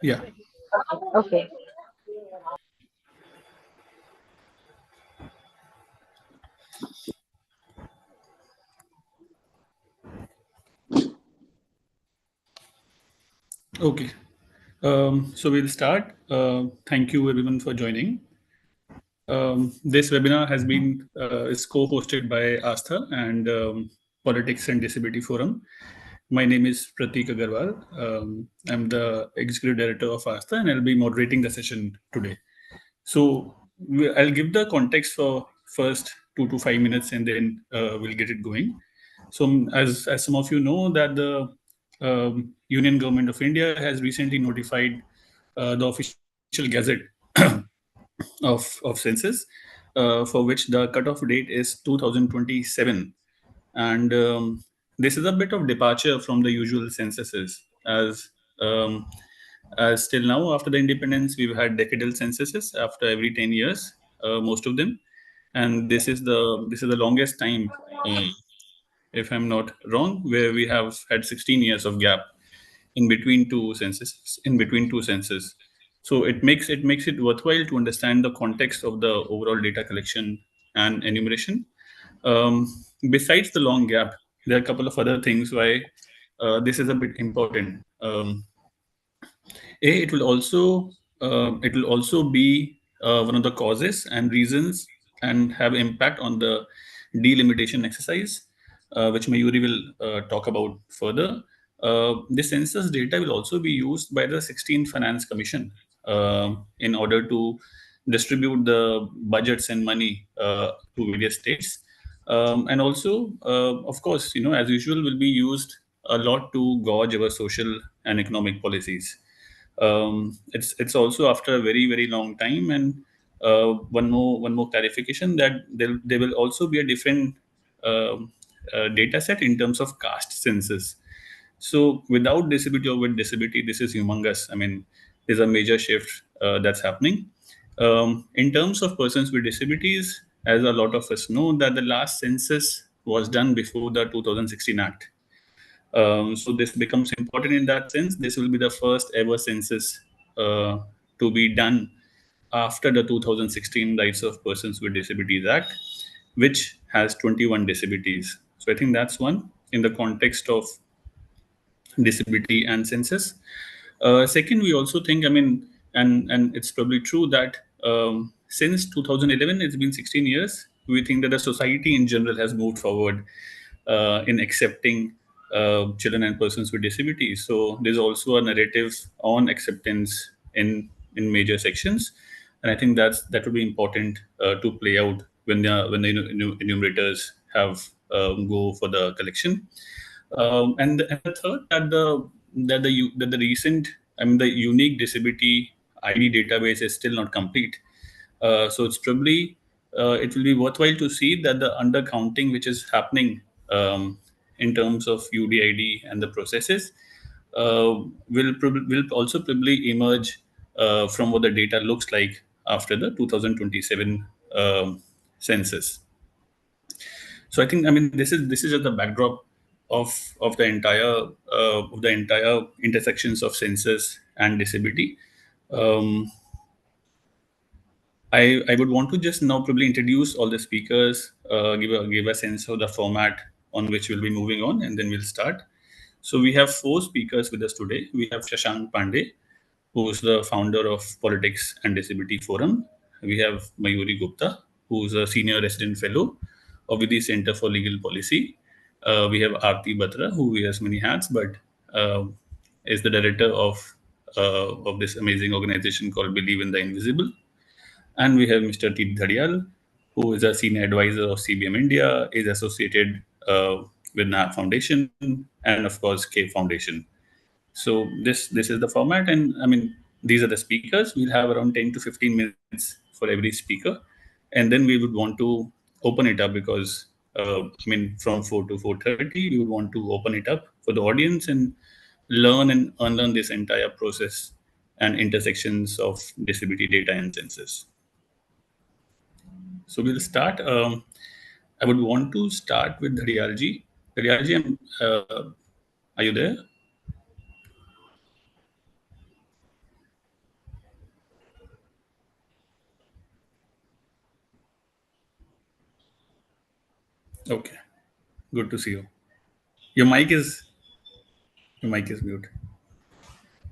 Yeah. Okay. Okay. So we'll start. Thank you everyone for joining. This webinar has been is co-hosted by Astha and Politics and Disability Forum. My name is Pratik Agarwal. I'm the executive director of Astha, and I'll be moderating the session today. So I'll give the context for first 2 to 5 minutes, and then we'll get it going. So as some of you know, that the Union Government of India has recently notified the official gazette of census, for which the cutoff date is 2027, and this is a bit of departure from the usual censuses, um, as till now after the independence we've had decadal censuses after every 10 years, most of them, and this is the longest time, if I'm not wrong, where we have had 16 years of gap in between two census. So it makes it worthwhile to understand the context of the overall data collection and enumeration. Um, Besides the long gap, there are a couple of other things why this is a bit important. It will also be one of the causes and reasons and have impact on the delimitation exercise, which Mayuri will talk about further. The census data will also be used by the 16th Finance Commission in order to distribute the budgets and money to various states. And also, of course, as usual, will be used a lot to gauge our social and economic policies. It's also after a very very long time, and one more clarification that there will also be a different data set in terms of caste census. So without disability or with disability, this is humongous. I mean, there's a major shift that's happening. In terms of persons with disabilities, as a lot of us know, that the last census was done before the 2016 Act. So this becomes important in that sense. This will be the first ever census to be done after the 2016 Rights of Persons with Disabilities Act, which has 21 disabilities. So I think that's one in the context of disability and census. Second, we also think, I mean, and it's probably true that since 2011, it's been 16 years. We think that the society in general has moved forward in accepting children and persons with disabilities. So there's also a narrative on acceptance in major sections, and I think that would be important to play out when the enumerators have go for the collection. And the third, that the recent, I mean, the unique disability ID database is still not complete. So it will be worthwhile to see that the undercounting which is happening in terms of UDID and the processes will also probably emerge from what the data looks like after the 2027 census. So I think, I mean, this is just the backdrop of the entire intersections of census and disability. Um, I would want to just now probably introduce all the speakers, give a sense of the format on which we'll be moving on, and then we'll start. So we have four speakers with us today. We have Shashank Pandey, who is the founder of Politics and Disability Forum. We have Mayuri Gupta, who is a senior resident fellow of the Center for Legal Policy. We have Aarti Batra, who wears many hats, but uh, is the director of this amazing organization called Believe in the Invisible. And we have Mr. T. Dhadial, who is a senior advisor of CBM India, is associated with NAP Foundation, and of course, K Foundation. So this is the format, and I mean, these are the speakers. We'll have around 10 to 15 minutes for every speaker, and then we would want to open it up because I mean, from 4 to 4:30, we would want to open it up for the audience and learn and unlearn this entire process and intersections of disability data and census. So we'll start. I would want to start with Dhadialji. Dhadialji, are you there? Okay, good to see you. Your mic is your mic is mute.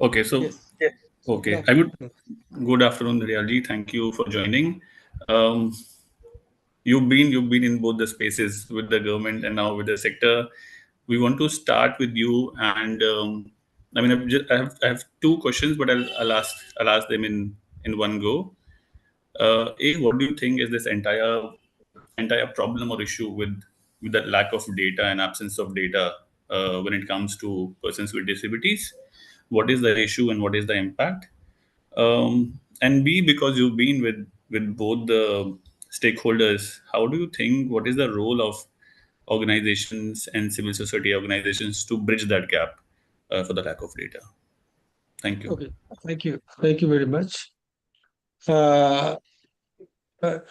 Okay, so Yes. yes. Good Okay, I would. afternoon. Good afternoon, Riyaji. Thank you for joining. Um, you've been in both the spaces with the government and now with the sector. We want to start with you, and I mean, I have two questions, but I'll ask them in one go. What do you think is this entire problem or issue with the lack of data and absence of data when it comes to persons with disabilities? What is the issue and what is the impact? And B, because you've been with both the stakeholders, how do you think, what is the role of organizations and civil society organizations to bridge that gap for the lack of data? Thank you. Okay. Thank you. Thank you very much. Uh,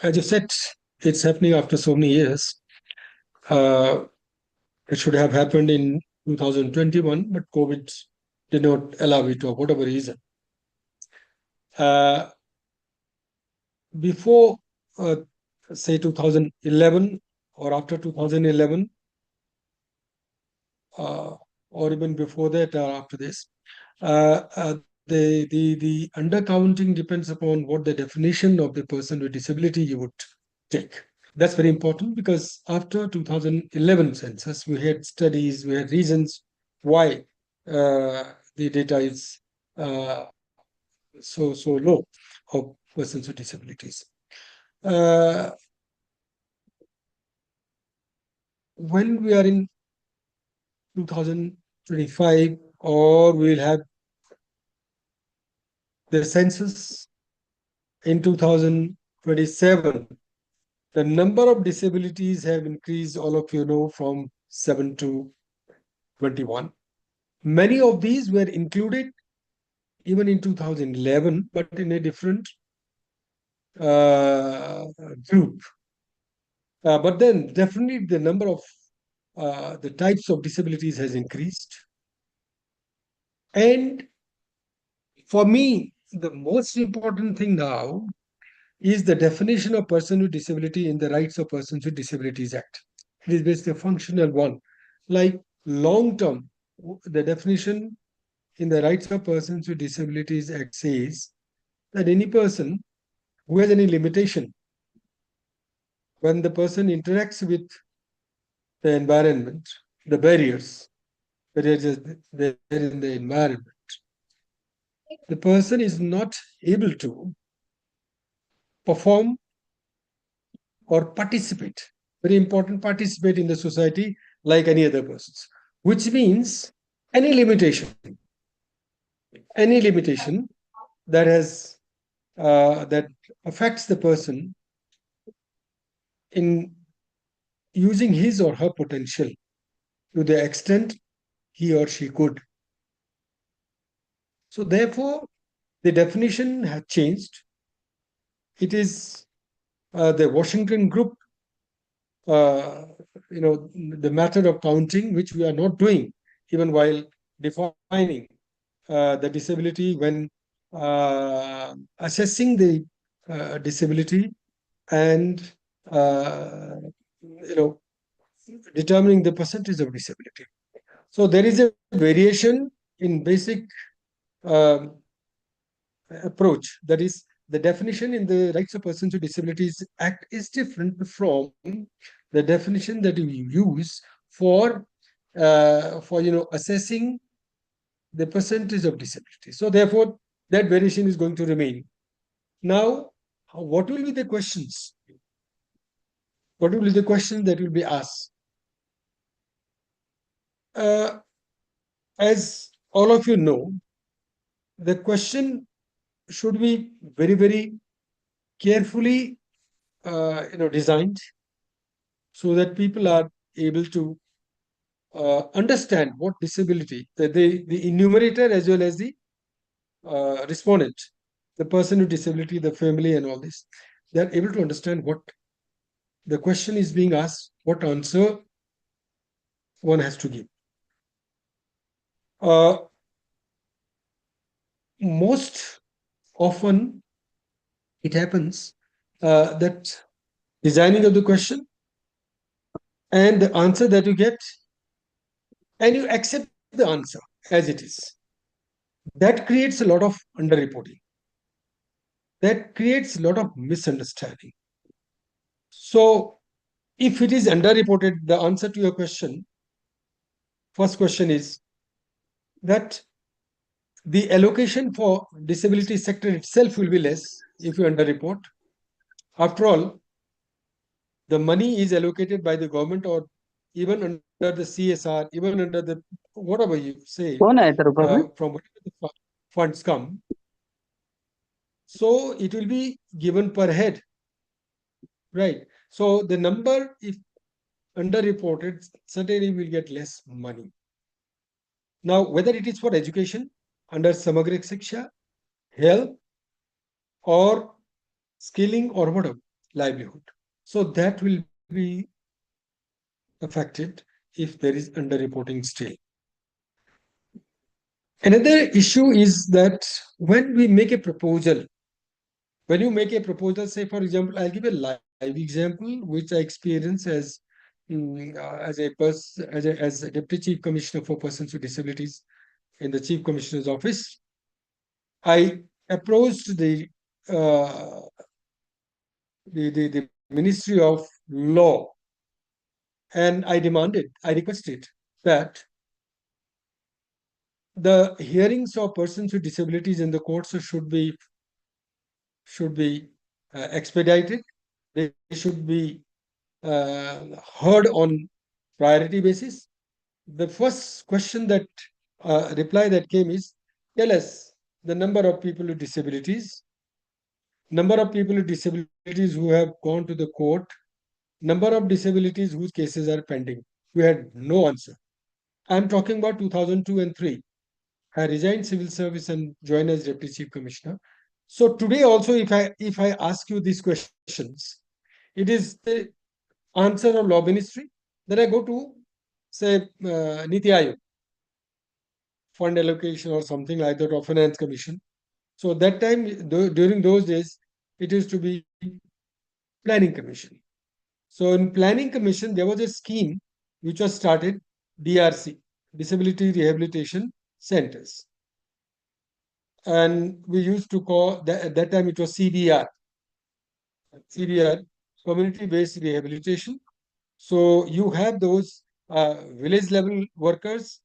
as you said, it's happening after so many years. Uh, it should have happened in 2021, but COVID did not allow it for whatever reason. Uh, Before, uh, say, 2011 or after 2011, uh, or even before that or after this, the undercounting depends upon what the definition of the person with disability you would take. That's very important because after 2011 census, we had studies, we had reasons why the data is uh, so low of persons with disabilities. Uh, when we are in 2025, or we'll have the census in 2027, the number of disabilities have increased, all of you know, from 7 to 21. Many of these were included even in 2011, but in a different uh, group. But then definitely the number of the types of disabilities has increased. And for me, the most important thing now is the definition of person with disability in the Rights of Persons with Disabilities Act. It is basically a functional one. Like long term, the definition in the Rights of Persons with Disabilities Act says that any person who has any limitation when the person interacts with the environment, the barriers that are just there in the environment, the person is not able to perform or participate, very important, participate in the society like any other persons, which means any limitation, any limitation that has that affects the person in using his or her potential to the extent he or she could. So therefore, the definition has changed. It is the Washington Group, uh, the method of counting, which we are not doing even while defining the disability when assessing the disability and you know determining the percentage of disability. So there is a variation in basic um approach. That is, the definition in the Rights of Persons with Disabilities Act is different from the definition that we use for assessing the percentage of disability. So therefore, that variation is going to remain. Now, what will be the questions? What will be the questions that will be asked? Uh, as all of you know, the question should be very, very carefully, designed so that people are able to understand what disability, the enumerator as well as the respondent, the person with disability, the family, and all this. They are able to understand what the question is being asked, what answer one has to give. Uh, Most often, it happens that designing of the question and the answer that you get, and you accept the answer as it is. That creates a lot of underreporting. That creates a lot of misunderstanding. So, if it is underreported, the answer to your question, first question is that the allocation for disability sector itself will be less if you underreport. After all, the money is allocated by the government or even under the CSR, even under the whatever you say, कौन आया तेरे ऊपर में? from whatever the funds come. So it will be given per head, right? So the number, if underreported, certainly will get less money. Now, whether it is for education under Samagrik Shiksha, health, or skilling or whatever, livelihood. So that will be affected if there is underreporting still. Another issue is that when we make a proposal, when you make a proposal, say for example, I'll give a live example which I experience as a as a deputy chief commissioner for persons with disabilities in the chief commissioner's office. I approached uh, the Ministry of Law, and I demanded, I requested that the hearings of persons with disabilities in the courts should be expedited. They should be heard on priority basis. The first question that reply that came is, tell us the number of people with disabilities, number of people with disabilities who have gone to the court, number of disabilities whose cases are pending. We had no answer. I'm talking about 2002 and 3. I resigned civil service and joined as deputy chief commissioner. So today also, if I ask you these questions, it is the answer of law ministry. Then I go to say Niti Ayog, fund allocation or something like that, or finance commission. So that time during those days, it used to be planning commission. So in planning commission, there was a scheme which was started, DRC, Disability Rehabilitation Centers. And we used to call that at that time it was CBR, community-based rehabilitation. So you have those village level workers,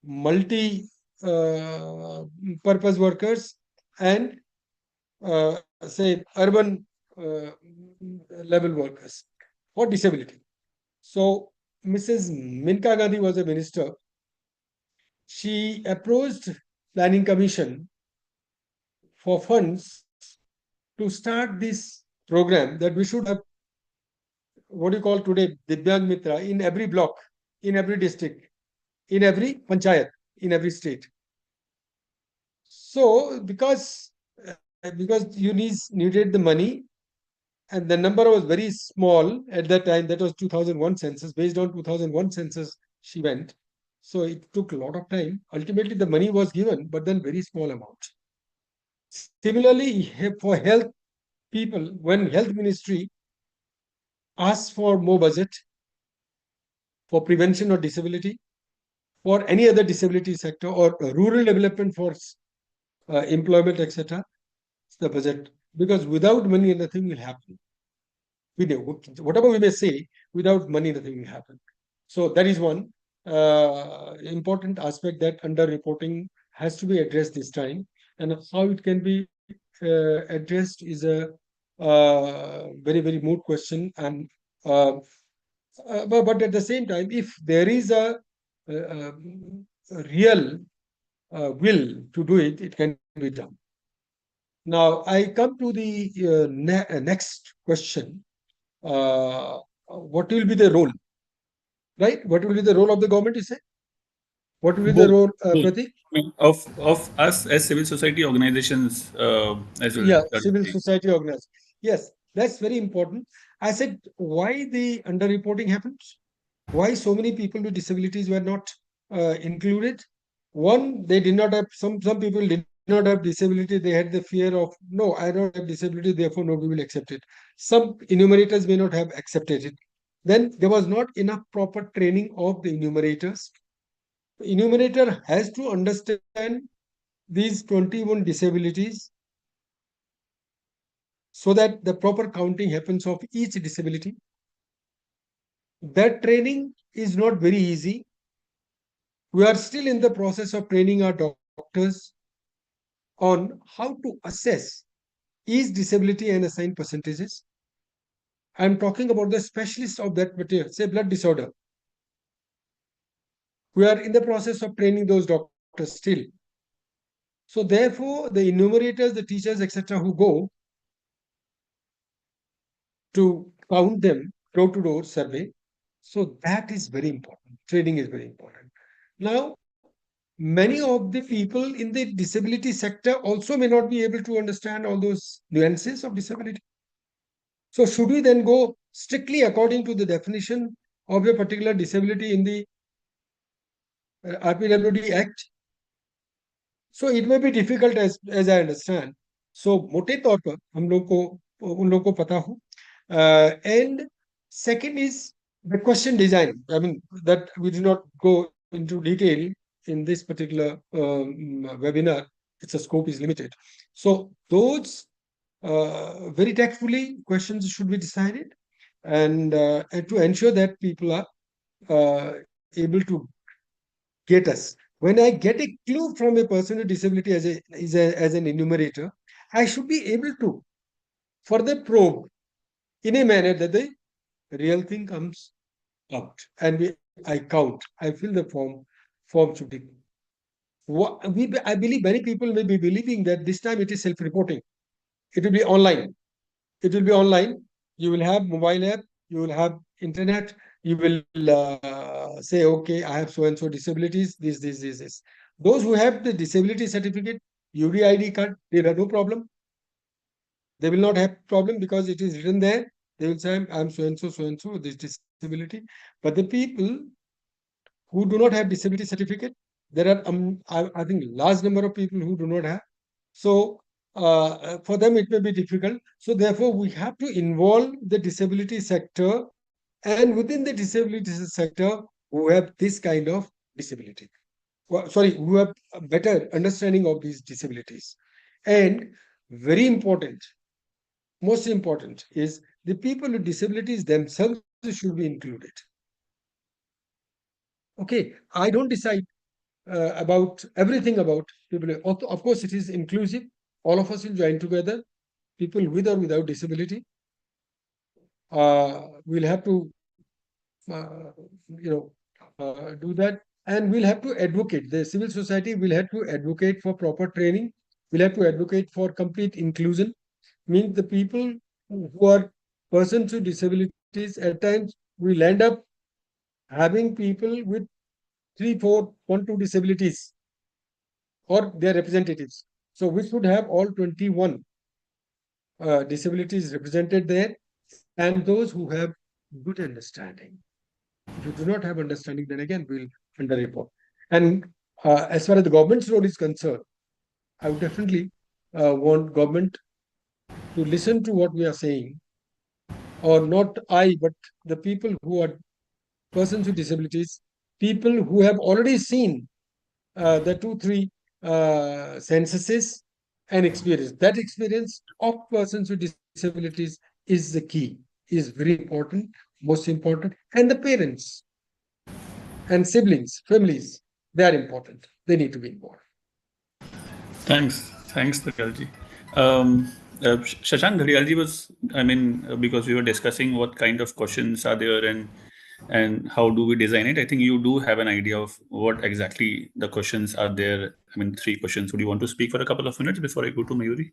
multi purpose workers, and say urban level workers for disability. So Mrs. Minka Gandhi was a minister. She approached planning commission for funds to start this program, that we should have what you call today Divyang Mitra in every block, in every district, in every panchayat, in every state. So because you needed the money, and the number was very small at that time. That was 2001 census. Based on 2001 census, she went. So it took a lot of time. Ultimately, the money was given, but then very small amount. Similarly, for health people, when health ministry asks for more budget for prevention of disability, for any other disability sector, or rural development for employment, etc., the budget. Because without money, nothing will happen. Whatever we may say, without money, nothing will happen. So that is one important aspect that underreporting has to be addressed this time, and how it can be addressed is a very moot question. And but at the same time, if there is a real will to do it, it can be done. Now I come to the next question. What will be the role, right? What will be the role of the government, you say? What will be the Both, role, both. Pratik? I mean, of us as civil society organizations as well. Yeah, That would civil be. society organized. Yes, that's very important. I said, why the underreporting happens? Why so many people with disabilities were not included? One, they did not have, some people did not have disability. They had the fear of, no, I don't have disability, therefore nobody will accept it. Some enumerators may not have accepted it. then there was not enough proper training of the enumerators. The enumerator has to understand these 21 disabilities so that the proper counting happens of each disability. That training is not very easy. We are still in the process of training our doctors on how to assess each disability and assign percentages. I'm talking about the specialist of that material, say blood disorder. We are in the process of training those doctors still. So therefore, the enumerators, the teachers, etc., who go to count them door-to-door survey, so that is very important. Training is very important. Now, many of the people in the disability sector also may not be able to understand all those nuances of disability. So should we then go strictly according to the definition of a particular disability in the RPWD Act? So it may be difficult as I understand. So मोटे तौर पर हम लोग को उन लोग को पता हो. And second is the question design. I mean that we do not go into detail in this particular webinar. Its scope is limited. So those very tactfully questions should be decided, and to ensure that people are able to get us. When I get a clue from a person with disability as an enumerator, I should be able to further probe in a manner that the real thing comes out. And I count, I fill the form should be. I believe many people may be believing that this time it is self-reporting. It will be online. It will be online. You will have mobile app, you will have internet, you will say, okay, I have so and so disabilities, this. Those who have the disability certificate, UDID card, they have no problem. They will not have problem because it is written there. They will say, I'm so and so, this disability. But the people who do not have disability certificate, there are, I think, large number of people who do not have. So for them, it may be difficult. So therefore, we have to involve the disability sector, and within the disability sector, who have this kind of disability. Sorry, who have a better understanding of these disabilities. And very important, most important is the people with disabilities themselves should be included. Okay, I don't decide about everything about people. Of course, it is inclusive. All of us will join together, people with or without disability. We'll have to, you know, do that, and we'll have to advocate. The civil society will have to advocate for proper training. We'll have to advocate for complete inclusion. Means the people who are persons with disabilities, at times we'll end up having people with 3, 4, 1, 2 disabilities or their representatives. So we should have all 21 disabilities represented there, and those who have good understanding. If you do not have understanding, then again we'll underreport. And as far as the government's role is concerned, I would definitely want government to listen to what we are saying, or not I, but the people who are persons with disabilities, people who have already seen the 2, 3 censuses and experience. That experience of persons with disabilities is the key, is very important, most important. And the parents and siblings, families, they are important. They need to be involved. Thanks, Dayalji. Shashank, Dayalji was, because we were discussing what kind of questions are there and how do we design it. I think you do have an idea of what exactly the questions are there. 3 questions. Would you want to speak for a couple of minutes before I go to Mayuri?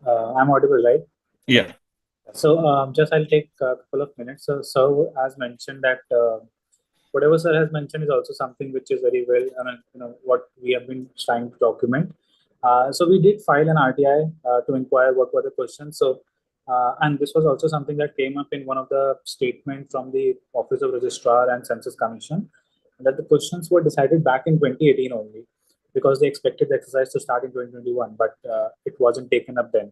I'm audible, right? Yeah. So just I'll take a couple of minutes. So as mentioned that whatever sir has mentioned is also something which is very well, what we have been trying to document. So we did file an RTI to inquire what were the questions. So and this was also something that came up in one of the statement from the Office of Registrar and Census Commission, that the questions were decided back in 2018 only, because they expected the exercise to start in 2021, but it wasn't taken up then.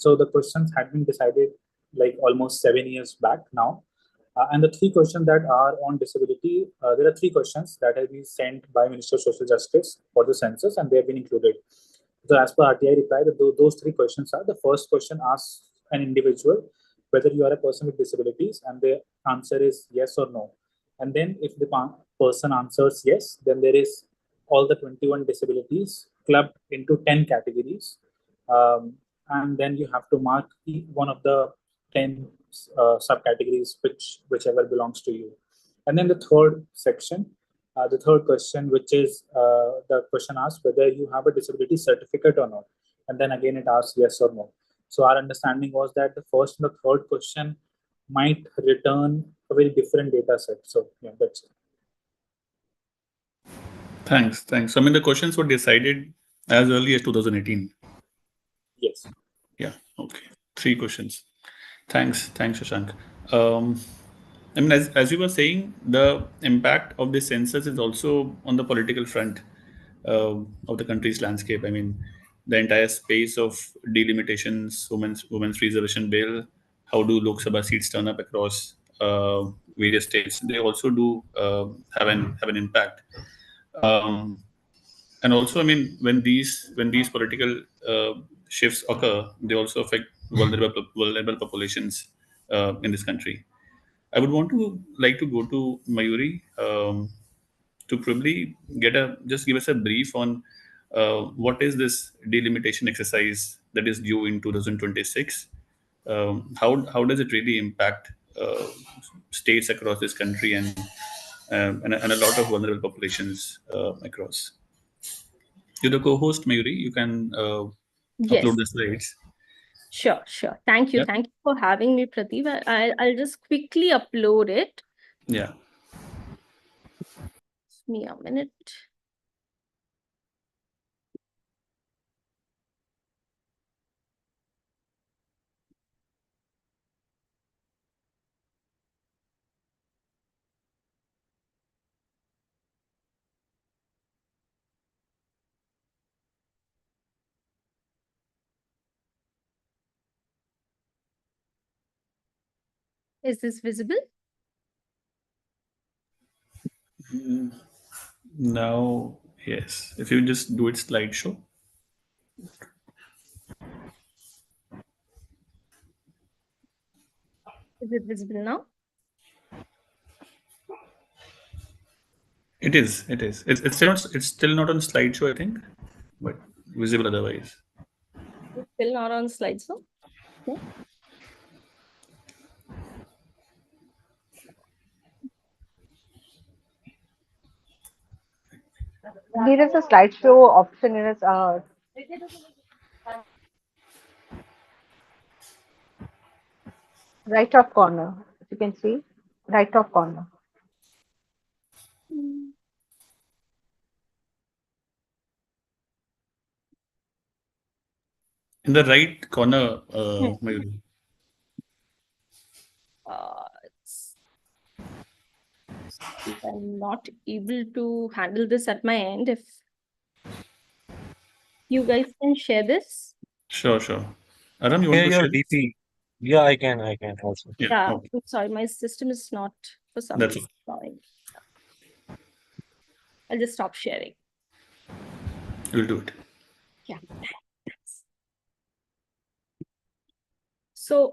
So the questions had been decided like almost 7 years back now. And the three questions that are on disability, there are three questions that have been sent by Minister of Social Justice for the census, and they have been included. So as per RTI reply, those three questions are: the first question asks an individual whether you are a person with disabilities, and the answer is yes or no. And then if the person answers yes, then there is all the 21 disabilities clubbed into 10 categories. And then you have to mark one of the 10 subcategories, whichever belongs to you. And then the third section, the third question, which is the question asks whether you have a disability certificate or not. And then again, it asks yes or no. So our understanding was that the first and the third question might return a very different data set. So yeah, that's it. Thanks. I mean, the questions were decided as early as 2018. Yes. Yeah. Okay. Three questions. Thanks, Shashank. Um, I mean, as you were saying, the impact of this census is also on the political front of the country's landscape. I mean, the entire space of delimitations, women's reservation bill, how do Lok Sabha seats turn up across various states? They also do have an impact. Um, and also, I mean, when these political shifts occur, they also affect vulnerable populations in this country. I would like to go to Mayuri to probably just give us a brief on what is this delimitation exercise that is due in 2026. How does it really impact states across this country and a lot of vulnerable populations across? You're the co-host, Mayuri. You can upload Yes, the slides. sure. Thank you. Yeah. Thank you for having me, Pradeep. I'll just quickly upload it. Yeah. Give me a minute. Is this visible? Now, yes. If you just do it slideshow. Is it visible now? It is. It's still not on slideshow, I think, but visible otherwise. It's still not on slideshow. Okay. There is a slideshow option in its right top corner. If you can see, right top corner. In the right corner, Mayuri. I'm not able to handle this at my end. If you guys can share this. Sure. Aram, you want Share to your share this? DP. Yeah, I can also. Yeah. Yeah, Okay. I'm sorry, my system is not for some That's reason allowing. I'll just stop sharing. We'll do it. Yeah. So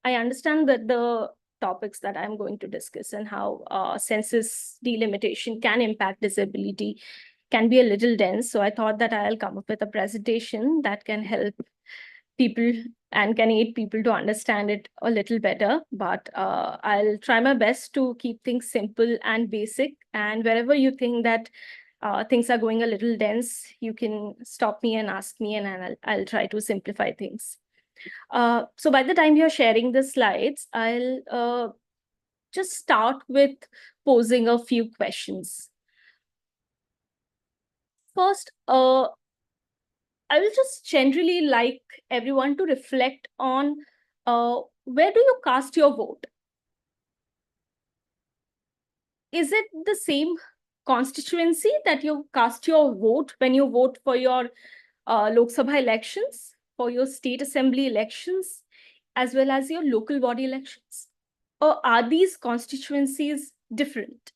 I understand that the topics that I'm going to discuss and how census delimitation can impact disability can be a little dense. So I thought that I'll come up with a presentation that can help people and can aid people to understand it a little better. But I'll try my best to keep things simple and basic. And wherever you think that things are going a little dense, you can stop me and ask me, and I'll try to simplify things. So by the time you're sharing the slides, I'll just start with posing a few questions. First, I will just generally like everyone to reflect on where do you cast your vote? Is it the same constituency that you cast your vote when you vote for your Lok Sabha elections? for your state assembly elections as well as your local body elections? Or are these constituencies different?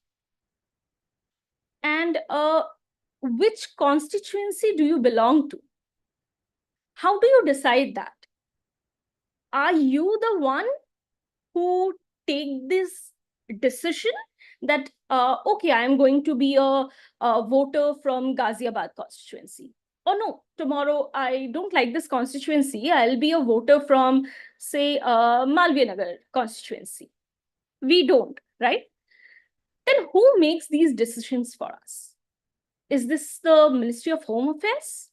And which constituency do you belong to? How do you decide that? Are you the one who take this decision that, okay, I'm going to be a voter from Ghaziabad constituency? Or no, tomorrow I don't like this constituency, I'll be a voter from, say, Malviya Nagar constituency. We don't, right? Then who makes these decisions for us? Is this the Ministry of Home Affairs?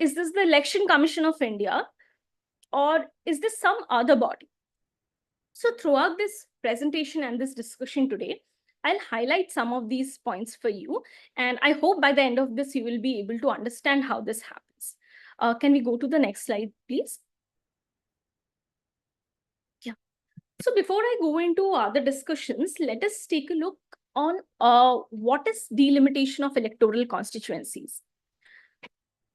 Is this the Election Commission of India? Or is this some other body? So throughout this presentation and this discussion today, I'll highlight some of these points for you. And I hope by the end of this, you will be able to understand how this happens. Can we go to the next slide, please? Yeah. So before I go into other discussions, let us take a look on what is delimitation of electoral constituencies.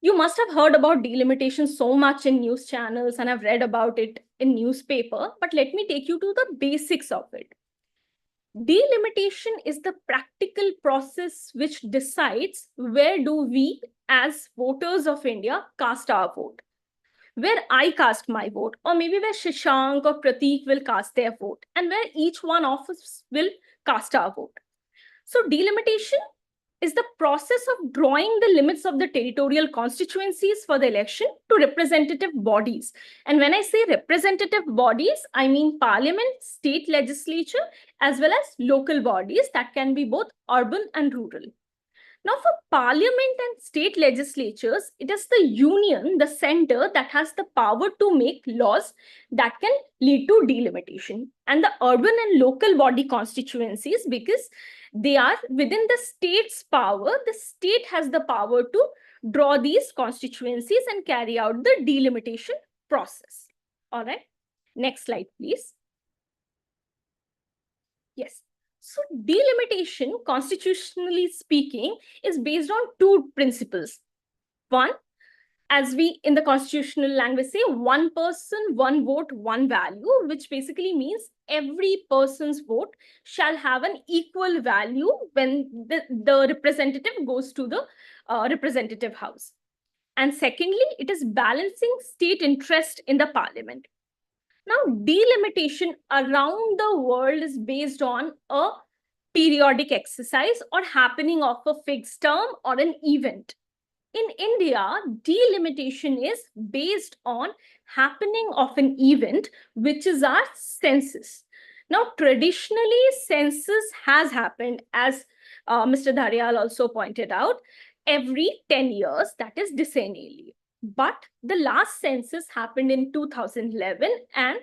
You must have heard about delimitation so much in news channels and have read about it in newspaper, but let me take you to the basics of it. Delimitation is the practical process which decides where do we as voters of India cast our vote. Where I cast my vote, or maybe where Shashank or Prateek will cast their vote, and where each one of us will cast our vote. So delimitation is the process of drawing the limits of the territorial constituencies for the election to representative bodies. And when I say representative bodies, I mean parliament, state legislature, as well as local bodies that can be both urban and rural. Now, for parliament and state legislatures, it is the union, the center, that has the power to make laws that can lead to delimitation. And the urban and local body constituencies, because they are within the state's power, the state has the power to draw these constituencies and carry out the delimitation process. All right. Next slide, please. Yes. So delimitation, constitutionally speaking, is based on two principles. One, as we in the constitutional language say, one person, one vote, one value, which basically means every person's vote shall have an equal value when the representative goes to the representative house. And secondly, it is balancing state interest in the parliament. Now, delimitation around the world is based on a periodic exercise or happening of a fixed term or an event. In India, delimitation is based on happening of an event, which is our census. Now, traditionally, census has happened, as Mr. Dharyal also pointed out, every 10 years, that is decennially. But the last census happened in 2011, and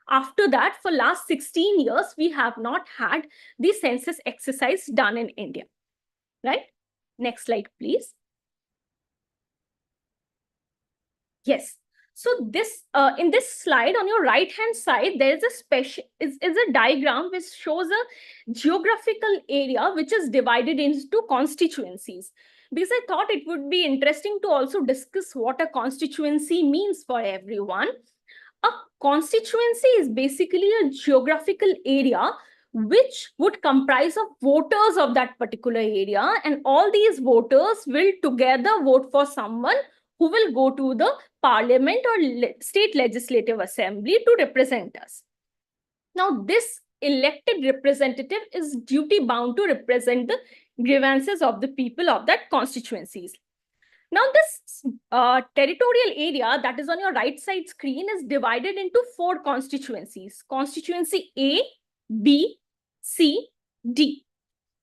after that, for last 16 years, we have not had the census exercise done in India, right? Next slide, please. Yes. So this in this slide on your right hand side, there is a diagram which shows a geographical area which is divided into constituencies. Because I thought it would be interesting to also discuss what a constituency means for everyone. A constituency is basically a geographical area which would comprise of voters of that particular area, and all these voters will together vote for someone who will go to the parliament or state legislative assembly to represent us. Now, this elected representative is duty bound to represent the grievances of the people of that constituencies. Now, this territorial area that is on your right side screen is divided into 4 constituencies. Constituency A, B, C, D.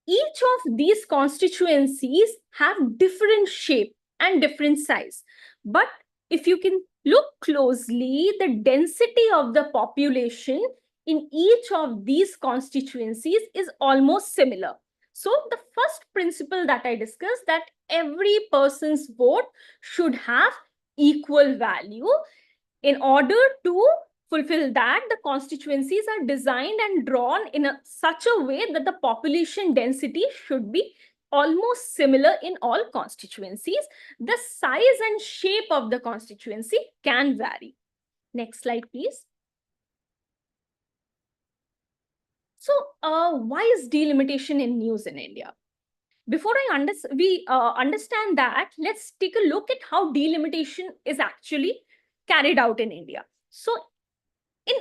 Each of these constituencies have different shape and different size. But if you can look closely, the density of the population in each of these constituencies is almost similar. So the first principle that I discussed, that every person's vote should have equal value. In order to fulfill that, the constituencies are designed and drawn in such a way that the population density should be almost similar in all constituencies. The size and shape of the constituency can vary. Next slide, please. So why is delimitation in news in India? Before we understand that, let's take a look at how delimitation is actually carried out in India. So in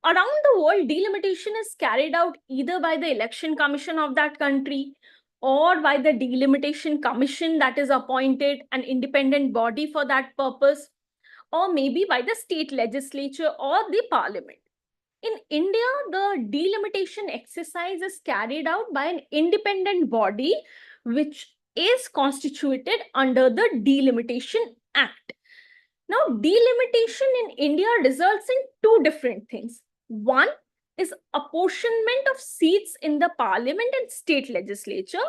around the world, delimitation is carried out either by the election commission of that country or by the delimitation commission that is appointed, an independent body for that purpose, or maybe by the state legislature or the parliament. In India, the delimitation exercise is carried out by an independent body which is constituted under the Delimitation Act. Now, delimitation in India results in two different things. One is apportionment of seats in the parliament and state legislature.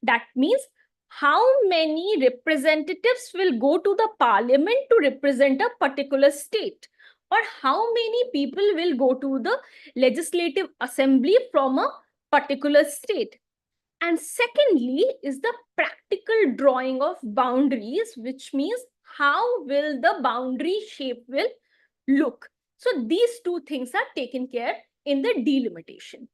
That means how many representatives will go to the parliament to represent a particular state, or how many people will go to the legislative assembly from a particular state. And secondly is the practical drawing of boundaries, which means how will the boundary shape will look. So these two things are taken care in the delimitation.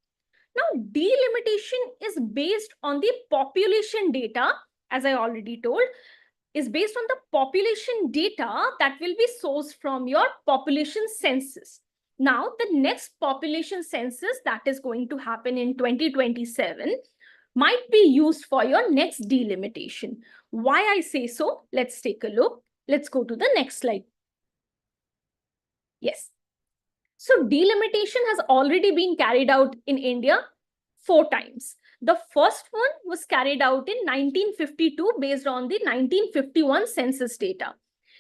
Now, delimitation is based on the population data, as I already told, is based on the population data that will be sourced from your population census. Now, the next population census that is going to happen in 2027 might be used for your next delimitation. Why I say so? Let's take a look. Let's go to the next slide. Yes. So delimitation has already been carried out in India 4 times. The first one was carried out in 1952 based on the 1951 census data.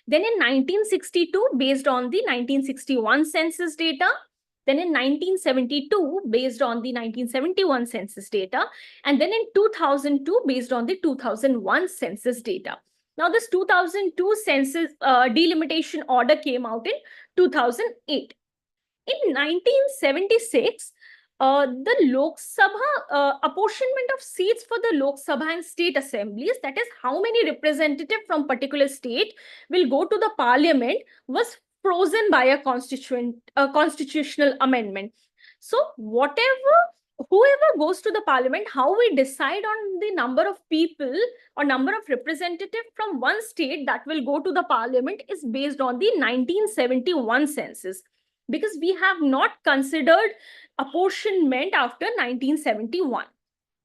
Then in 1962 based on the 1961 census data. Then in 1972 based on the 1971 census data. And then in 2002 based on the 2001 census data. Now this 2002 census delimitation order came out in 2008. In 1976, the Lok Sabha apportionment of seats for the Lok Sabha and state assemblies, that is how many representatives from particular state will go to the parliament, was frozen by a constitutional amendment. So whoever goes to the parliament, how we decide on the number of people or number of representatives from one state that will go to the parliament is based on the 1971 census, because we have not considered apportionment after 1971.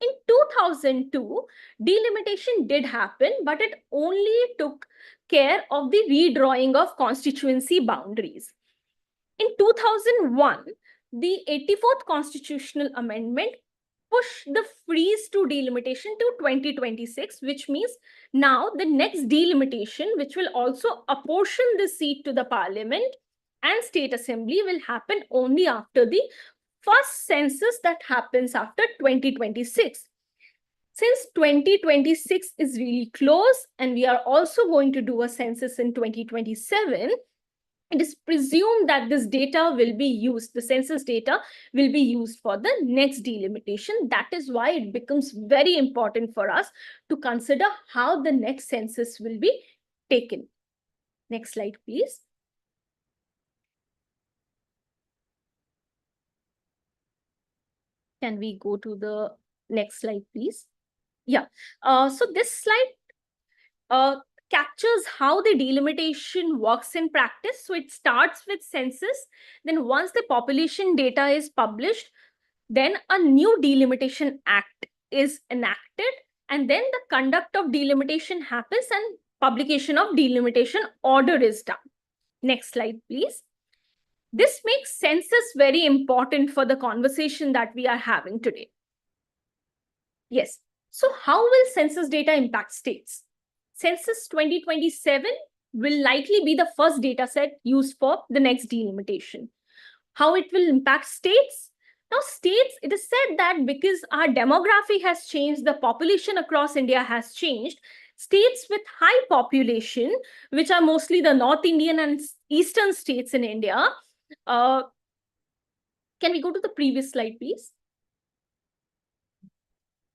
In 2002, delimitation did happen, but it only took care of the redrawing of constituency boundaries. In 2001, the 84th Constitutional Amendment pushed the freeze to delimitation to 2026, which means now the next delimitation, which will also apportion the seat to the parliament and state assembly, will happen only after the first census that happens after 2026. Since 2026 is really close and we are also going to do a census in 2027, it is presumed that this data will be used, the census data will be used for the next delimitation. That is why it becomes very important for us to consider how the next census will be taken. Next slide, please. Can we go to the next slide, please? Yeah. So this slide captures how the delimitation works in practice. So it starts with census. Then once the population data is published, then a new delimitation act is enacted. And then the conduct of delimitation happens and publication of delimitation order is done. Next slide, please. This makes census very important for the conversation that we are having today. Yes. So how will census data impact states? Census 2027 will likely be the first data set used for the next delimitation. How it will impact states? Now, states, it is said that because our demography has changed, the population across India has changed, states with high population, which are mostly the North Indian and Eastern states in India. Can we go to the previous slide, please?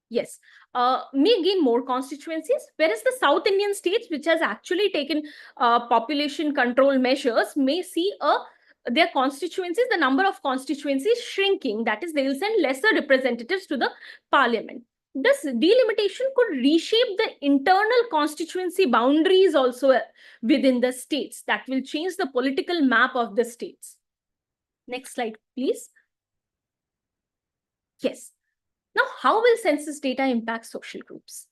Yes. may gain more constituencies, whereas the South Indian states, which has actually taken population control measures, may see their constituencies, the number of constituencies shrinking. That is, they will send lesser representatives to the parliament. This delimitation could reshape the internal constituency boundaries also within the states. That will change the political map of the states. Next slide, please. Yes. Now, how will census data impact social groups?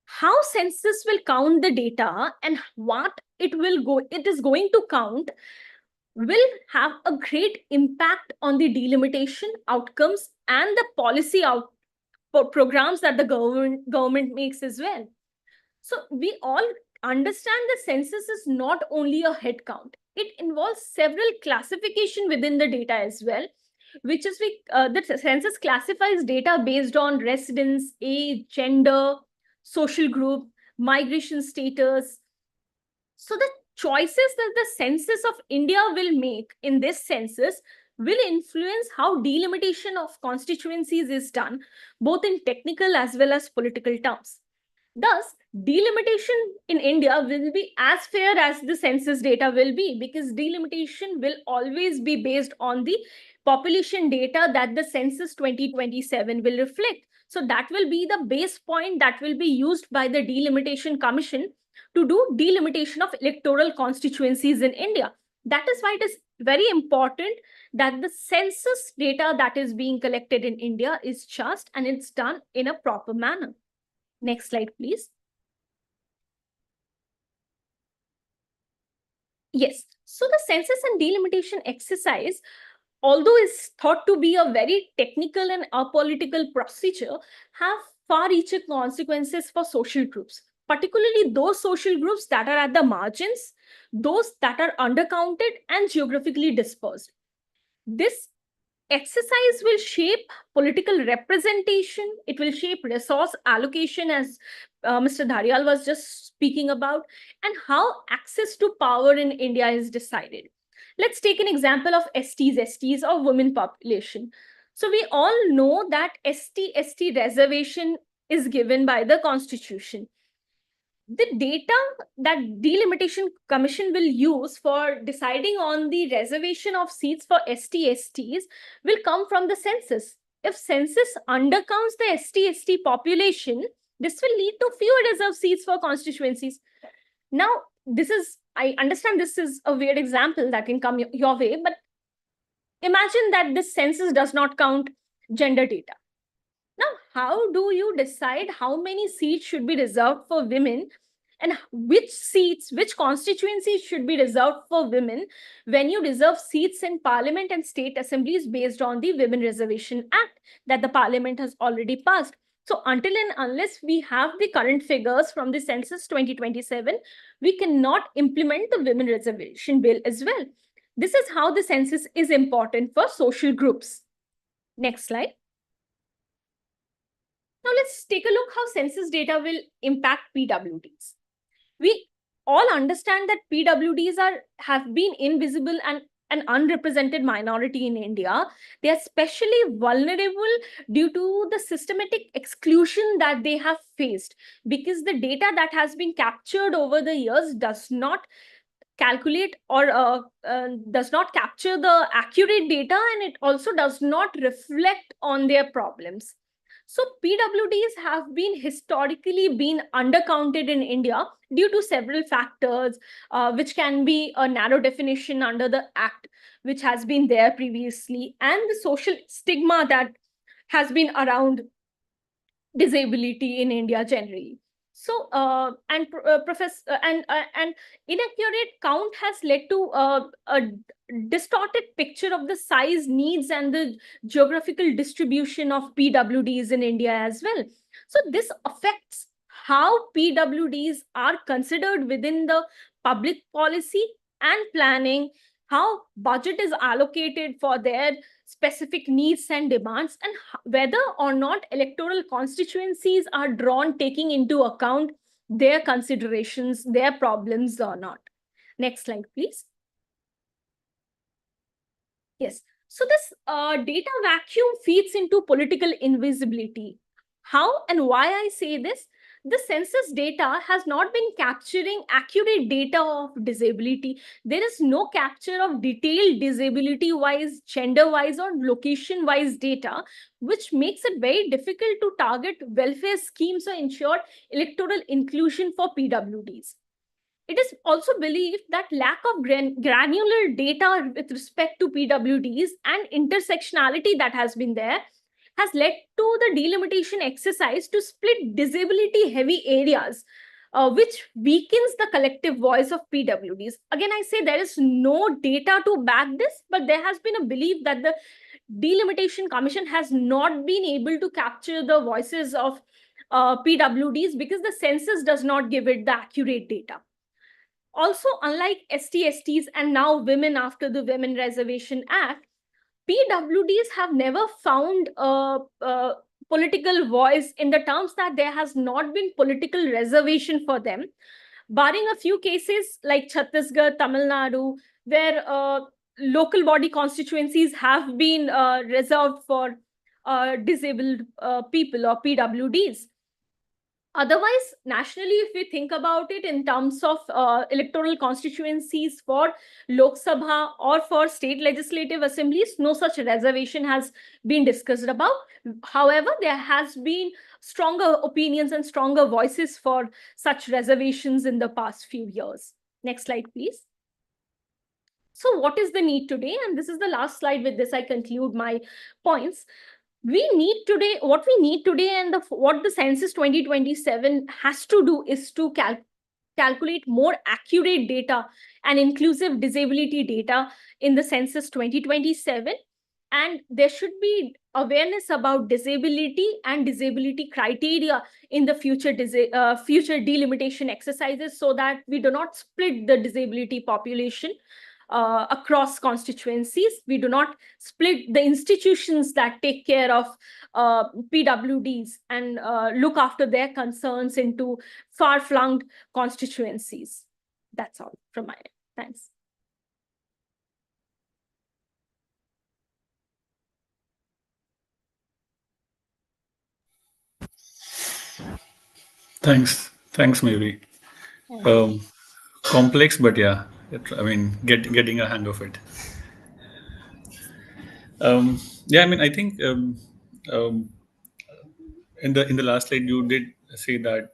How census will count the data and what it is going to count will have a great impact on the delimitation outcomes and the policy programs that the government makes as well. So we all understand the census is not only a head count. It involves several classification within the data as well, which is the census classifies data based on residence, age, gender, social group, migration status. So the choices that the census of India will make in this census will influence how delimitation of constituencies is done, both in technical as well as political terms. Thus, delimitation in India will be as fair as the census data will be, because delimitation will always be based on the population data that the census 2027 will reflect. So that will be the base point that will be used by the Delimitation Commission to do delimitation of electoral constituencies in India. That is why it is very important that the census data that is being collected in India is just and it's done in a proper manner. Next slide, please. Yes, so the census and delimitation exercise, although is thought to be a very technical and apolitical procedure, have far-reaching consequences for social groups, particularly those social groups that are at the margins, those that are undercounted and geographically dispersed. This exercise will shape political representation. It will shape resource allocation, as Mr. Dharyal was just speaking about, and how access to power in India is decided. Let's take an example of STs or women population. So we all know that ST reservation is given by the constitution. The data that Delimitation Commission will use for deciding on the reservation of seats for STs will come from the census. If census undercounts the ST population, this will lead to fewer reserved seats for constituencies. Now, I understand this is a weird example that can come your way, but imagine that this census does not count gender data. Now, how do you decide how many seats should be reserved for women and which constituencies should be reserved for women when you reserve seats in parliament and state assemblies based on the Women Reservation Act that the parliament has already passed? So until and unless we have the current figures from the census 2027, we cannot implement the Women Reservation Bill as well. This is how the census is important for social groups. Next slide. Now let's take a look how census data will impact PWDs. We all understand that PWDs have been invisible and an unrepresented minority in India. They are especially vulnerable due to the systematic exclusion that they have faced, because the data that has been captured over the years does not calculate or does not capture the accurate data, and it also does not reflect on their problems. So PWDs have been historically been undercounted in India due to several factors, which can be a narrow definition under the Act, which has been there previously, and the social stigma that has been around disability in India generally. So, and inaccurate count has led to a distorted picture of the size, needs, and the geographical distribution of PWDs in India as well. So this affects how PWDs are considered within the public policy and planning, how budget is allocated for their specific needs and demands, and whether or not electoral constituencies are drawn taking into account their considerations, their problems or not. Next slide, please. Yes. So this data vacuum feeds into political invisibility. How and why I say this? The census data has not been capturing accurate data of disability. There is no capture of detailed disability wise, gender wise, or location wise data, which makes it very difficult to target welfare schemes or ensure electoral inclusion for PWDs. It is also believed that lack of granular data with respect to PWDs and intersectionality that has been there has led to the delimitation exercise to split disability heavy areas, which weakens the collective voice of PWDs. Again, I say there is no data to back this, but there has been a belief that the Delimitation Commission has not been able to capture the voices of PWDs because the census does not give it the accurate data. Also, unlike ST/STs and now women after the Women Reservation Act, PWDs have never found a political voice in the terms that there has not been political reservation for them, barring a few cases like Chhattisgarh, Tamil Nadu, where local body constituencies have been reserved for disabled people or PWDs. Otherwise, nationally, if we think about it in terms of electoral constituencies for Lok Sabha or for state legislative assemblies, no such reservation has been discussed about. However, there has been stronger opinions and stronger voices for such reservations in the past few years. Next slide, please. So what is the need today? And this is the last slide. With this, I conclude my points. What we need today and what the Census 2027 has to do is to calculate more accurate data and inclusive disability data in the Census 2027. And there should be awareness about disability and disability criteria in the future delimitation exercises, so that we do not split the disability population across constituencies. We do not split the institutions that take care of PWDs and look after their concerns into far-flung constituencies. That's all from my end. Thanks. Thanks, Mayuri. Complex, but yeah, I mean, getting a hang of it. Yeah, I mean, I think um, in the last slide you did say that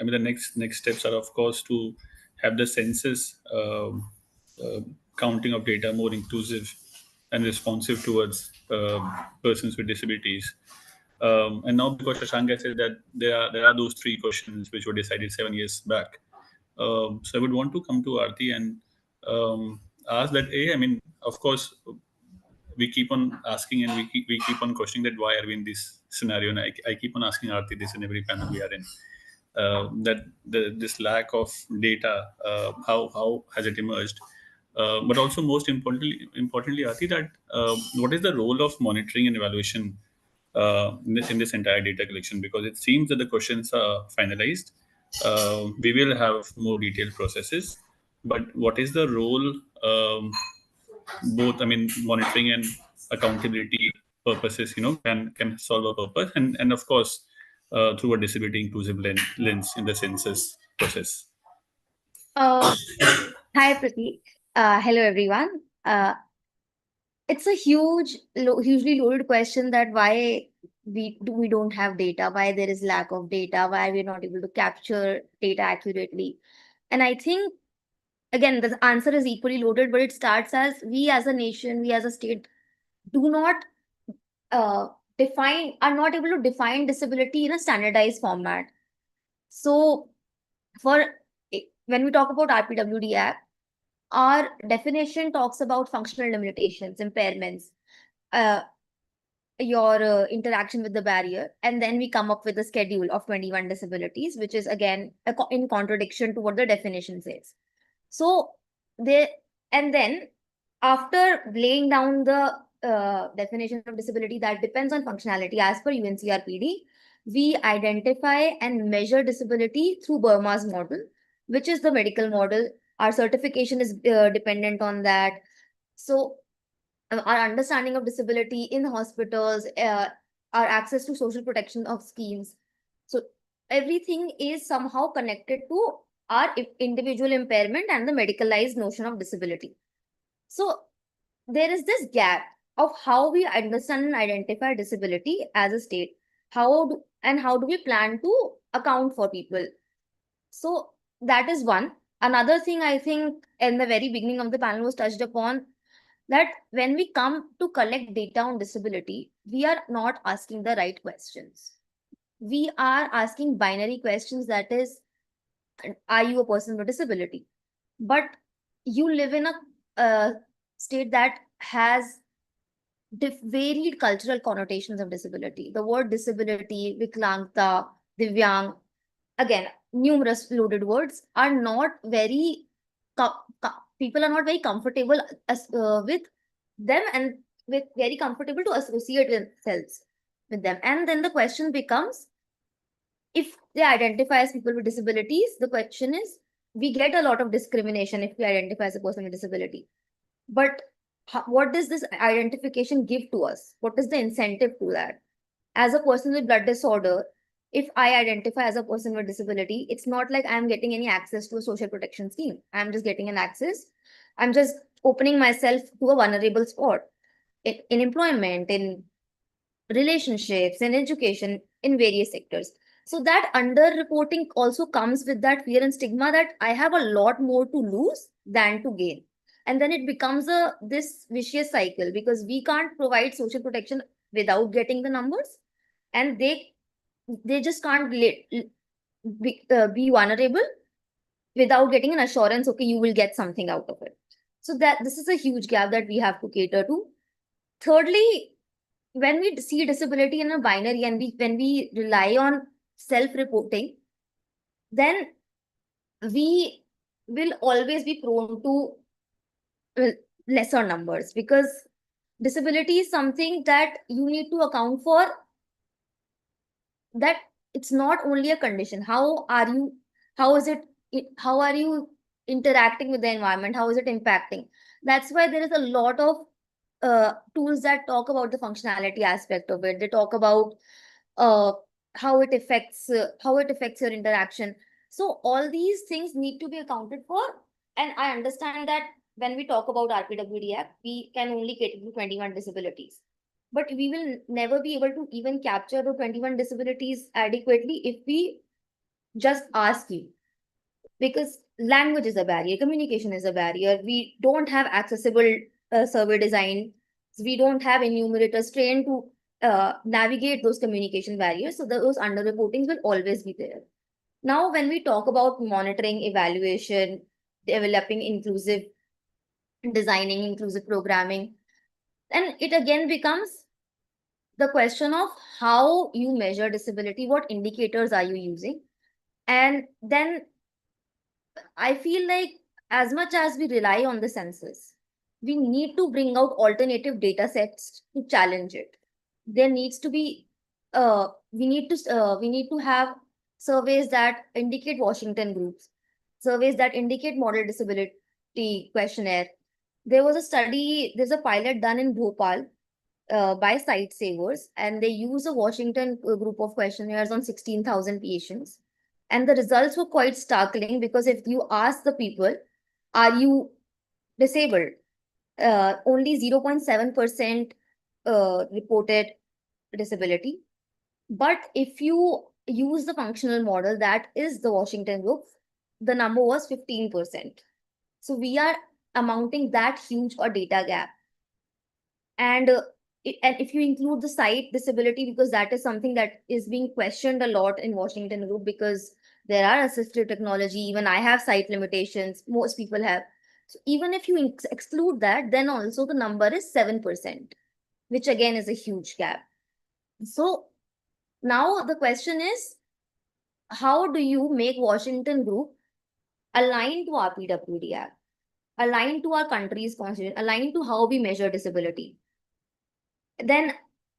I mean the next steps are of course to have the census uh, counting of data more inclusive and responsive towards persons with disabilities. And now, because Shashank has said that there are those three questions which were decided 7 years back, so I would want to come to Aarti and ask that. I mean, of course, we keep on asking and we keep on questioning that why are we in this scenario, and I keep on asking Aarti this in every panel we are in, that this lack of data, how has it emerged, but also most importantly Aarti, that what is the role of monitoring and evaluation in this entire data collection, because it seems that the questions are finalized. We will have more detailed processes, but what is the role, both, I mean, monitoring and accountability purposes, can solve a purpose, and of course through a disability inclusive lens in the census process. Uh, Hi, Pratik. Hello, everyone. It's a hugely loaded question that why we don't have data, why there is lack of data, why we're not able to capture data accurately. And I think, again, the answer is equally loaded, but it starts as we as a nation, we as a state do not are not able to define disability in a standardized format. So for when we talk about RPWD Act, our definition talks about functional limitations, impairments, uh, your interaction with the barrier, and then we come up with a schedule of 21 disabilities, which is again in contradiction to what the definition says. So they, and then after laying down the definition of disability that depends on functionality as per UNCRPD, we identify and measure disability through Burma's model, which is the medical model. Our certification is dependent on that. So our understanding of disability in hospitals, our access to social protection of schemes. So everything is somehow connected to our individual impairment and the medicalized notion of disability. So there is this gap of how we understand and identify disability as a state. How do we plan to account for people? So that is one. Another thing I think in the very beginning of the panel was touched upon, that when we come to collect data on disability, we are not asking the right questions. We are asking binary questions, that is, are you a person with disability? But you live in a state that has varied cultural connotations of disability. The word disability, Viklangta, Divyang, again, numerous loaded words, are not very, people are not very comfortable with them, and with very comfortable to associate themselves with them. And then the question becomes, if they identify as people with disabilities, the question is, we get a lot of discrimination if we identify as a person with disability. But what does this identification give to us? What is the incentive to that? As a person with blood disorder, if I identify as a person with disability, it's not like I'm getting any access to a social protection scheme. I'm just getting an access. I'm just opening myself to a vulnerable spot in employment, in relationships, in education, in various sectors. So that underreporting also comes with that fear and stigma that I have a lot more to lose than to gain. And then it becomes this vicious cycle, because we can't provide social protection without getting the numbers, and they just can't be vulnerable without getting an assurance, okay, you will get something out of it. So that this is a huge gap that we have to cater to. Thirdly, when we see disability in a binary, and when we rely on self-reporting, then we will always be prone to lesser numbers, because disability is something that you need to account for, that it's not only a condition. How is it, how are you interacting with the environment? How is it impacting? That's why there is a lot of tools that talk about the functionality aspect of it. They talk about uh, how it affects your interaction. So all these things need to be accounted for. And I understand that when we talk about RPWD Act, we can only cater to 21 disabilities. But we will never be able to even capture the 21 disabilities adequately if we just ask you. Because language is a barrier, communication is a barrier. We don't have accessible survey design. We don't have enumerators trained to navigate those communication barriers. So those underreportings will always be there. Now, when we talk about monitoring, evaluation, developing inclusive designing, inclusive programming, then it again becomes the question of how you measure disability, what indicators are you using? And then I feel like, as much as we rely on the census, we need to bring out alternative data sets to challenge it. There needs to be, we need to have surveys that indicate Washington groups, surveys that indicate model disability questionnaire. There's a pilot done in Bhopal by Site Savers, and they use a Washington group of questionnaires on 16,000 patients. And the results were quite startling, because if you ask the people, are you disabled? Only 0.7% reported disability. But if you use the functional model, that is the Washington group, the number was 15%. So we are amounting that huge a data gap. And and if you include the sight disability, because that is something that is being questioned a lot in Washington group, because there are assistive technology, even I have sight limitations, most people have. So even if you exclude that, then also the number is 7%, which again is a huge gap. So now the question is, how do you make Washington group align to our PWD Act, align to our country's constitution, align to how we measure disability? Then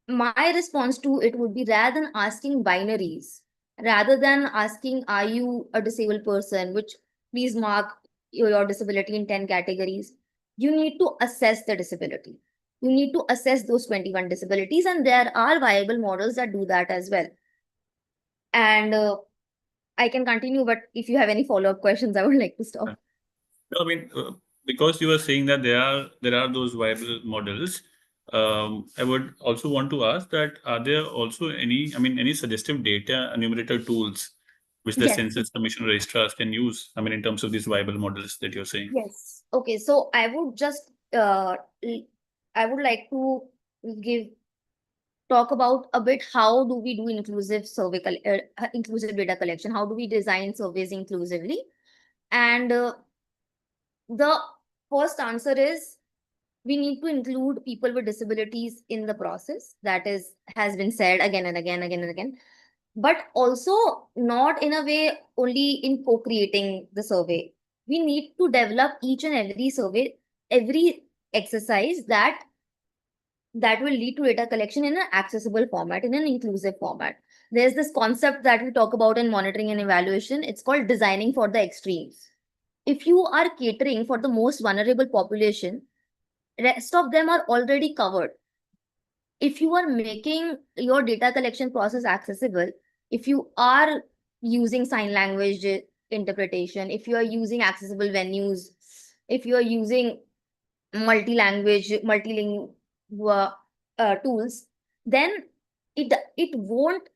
my response to it would be, rather than asking binaries, rather than asking, are you a disabled person, which please mark your disability in 10 categories, you need to assess the disability. You need to assess those 21 disabilities, and there are viable models that do that as well. And I can continue, but if you have any follow-up questions, I would like to stop. No, I mean, because you were saying that there are those viable models, I would also want to ask that are there also any, I mean, any suggestive data enumerator tools which the Yes. Census Commission registrars can use? I mean, in terms of these viable models that you're saying. Yes. Okay. So I would just I would like to give talk about a bit how do we do inclusive inclusive data collection? How do we design surveys inclusively? And the first answer is we need to include people with disabilities in the process. That is has been said again and again, again and again. But also not in a way only in co-creating the survey. We need to develop each and every survey, every exercise that will lead to data collection in an accessible format, in an inclusive format. There's this concept that we talk about in monitoring and evaluation. It's called designing for the extremes. If you are catering for the most vulnerable population, rest of them are already covered. If you are making your data collection process accessible, if you are using sign language interpretation, if you are using accessible venues, if you are using multi-language, multilingual tools, then it won't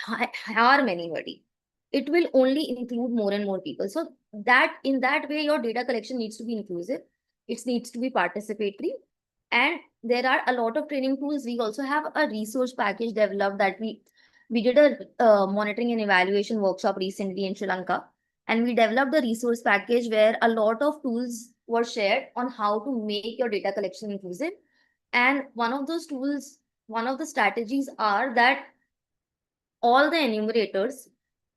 harm anybody. It will only include more and more people. So that in that way, your data collection needs to be inclusive. It needs to be participatory. And there are a lot of training tools. We also have a resource package developed that we did a monitoring and evaluation workshop recently in Sri Lanka. And we developed a resource package where a lot of tools were shared on how to make your data collection inclusive. And one of those tools, one of the strategies are that all the enumerators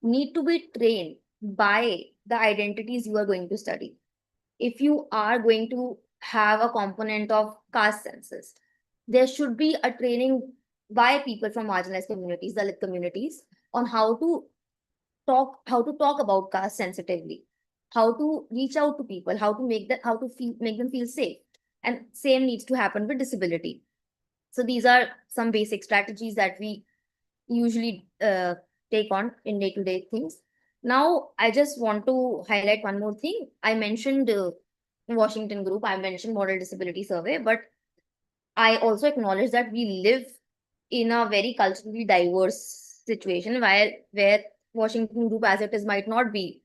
need to be trained by the identities you are going to study. If you are going to have a component of caste census, there should be a training by people from marginalized communities, Dalit communities, on how to talk about caste sensitively, how to reach out to people, how to make them feel safe. And same needs to happen with disability. So these are some basic strategies that we usually take on in day-to-day things. Now, I just want to highlight one more thing. I mentioned Washington Group, I mentioned Model Disability Survey, but I also acknowledge that we live in a very culturally diverse situation where Washington Group as it is might not be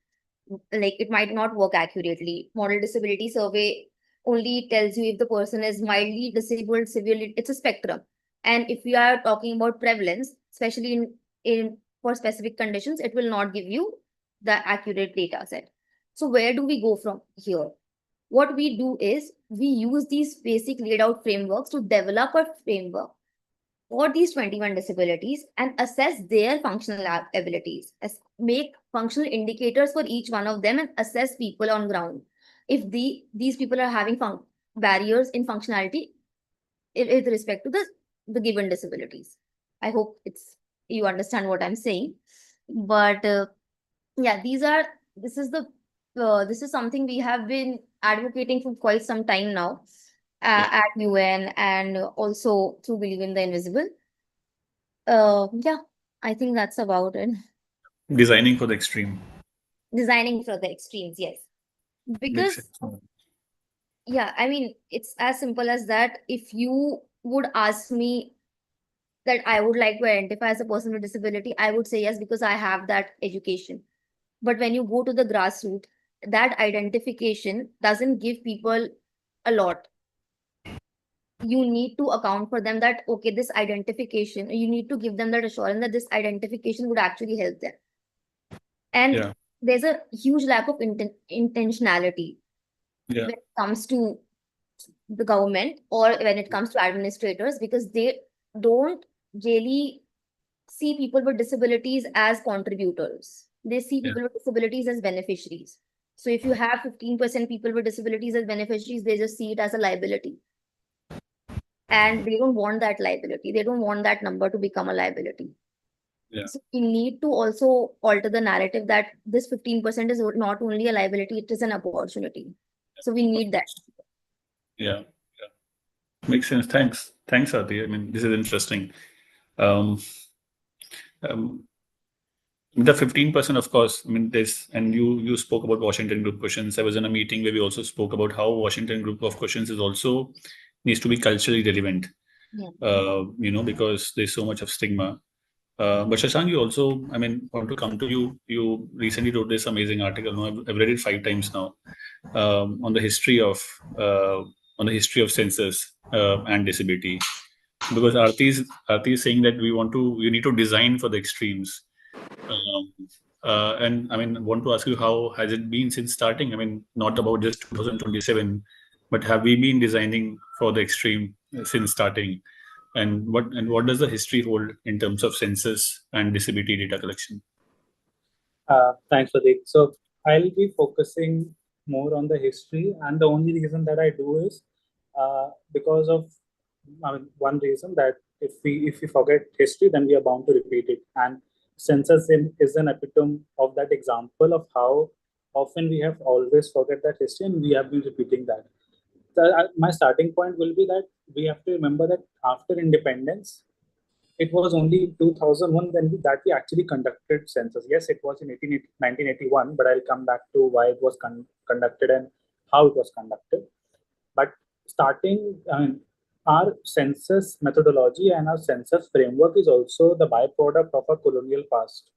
like it might not work accurately. Model disability survey only tells you if the person is mildly disabled, severely, it's a spectrum. And if we are talking about prevalence, especially in for specific conditions, it will not give you the accurate data set. So where do we go from here? What we do is we use these basic laid out frameworks to develop a framework for these 21 disabilities and assess their functional abilities, make functional indicators for each one of them and assess people on ground. If these people are having barriers in functionality with respect to the given disabilities. I hope you understand what I'm saying. But yeah, this is something we have been advocating for quite some time now at UN and also through Believe in the Invisible. Yeah, I think that's about it. Designing for the extreme. Designing for the extremes, yes. Makes Because, sense. yeah, I mean, it's as simple as that. If you would ask me that I would like to identify as a person with disability, I would say yes, because I have that education. But when you go to the grassroots, that identification doesn't give people a lot. You need to account for them that, okay, this identification, you need to give them that assurance that this identification would actually help them. And Yeah. there's a huge lack of intentionality Yeah. when it comes to the government or when it comes to administrators, because they don't really see people with disabilities as contributors. They see Yeah. people with disabilities as beneficiaries. So if you have 15% people with disabilities as beneficiaries, they just see it as a liability. And they don't want that liability. They don't want that number to become a liability. Yeah. So we need to also alter the narrative that this 15% is not only a liability, it is an opportunity. So we need that. Yeah. Makes sense. Thanks, Ati. I mean, this is interesting. Um, um, the 15%, of course, I mean, this, and you spoke about Washington group questions. I was in a meeting where we also spoke about how Washington group of questions is also needs to be culturally relevant, Yeah. because there's so much of stigma. But Shashank, you also, I mean, want to come to you. You recently wrote this amazing article. No, I've read it 5 times now, on the history of census and disability. Because Aarti is saying that you need to design for the extremes. Um, and I mean, want to ask you, how has it been since starting? I mean, not about just 2027, but have we been designing for the extreme since starting? And what does the history hold in terms of census and disability data collection? Thanks, Pradeep. So I'll be focusing more on the history, and the only reason that I do is because of, I mean, one reason that if we forget history, then we are bound to repeat it. And is an epitome of that example of how often we have always forget that history, and we have been repeating that. My starting point will be that we have to remember that after independence, it was only in 2001 that we actually conducted census. Yes, it was in 1981, but I'll come back to why it was conducted and how it was conducted. But our census methodology and our census framework is also the byproduct of a colonial past.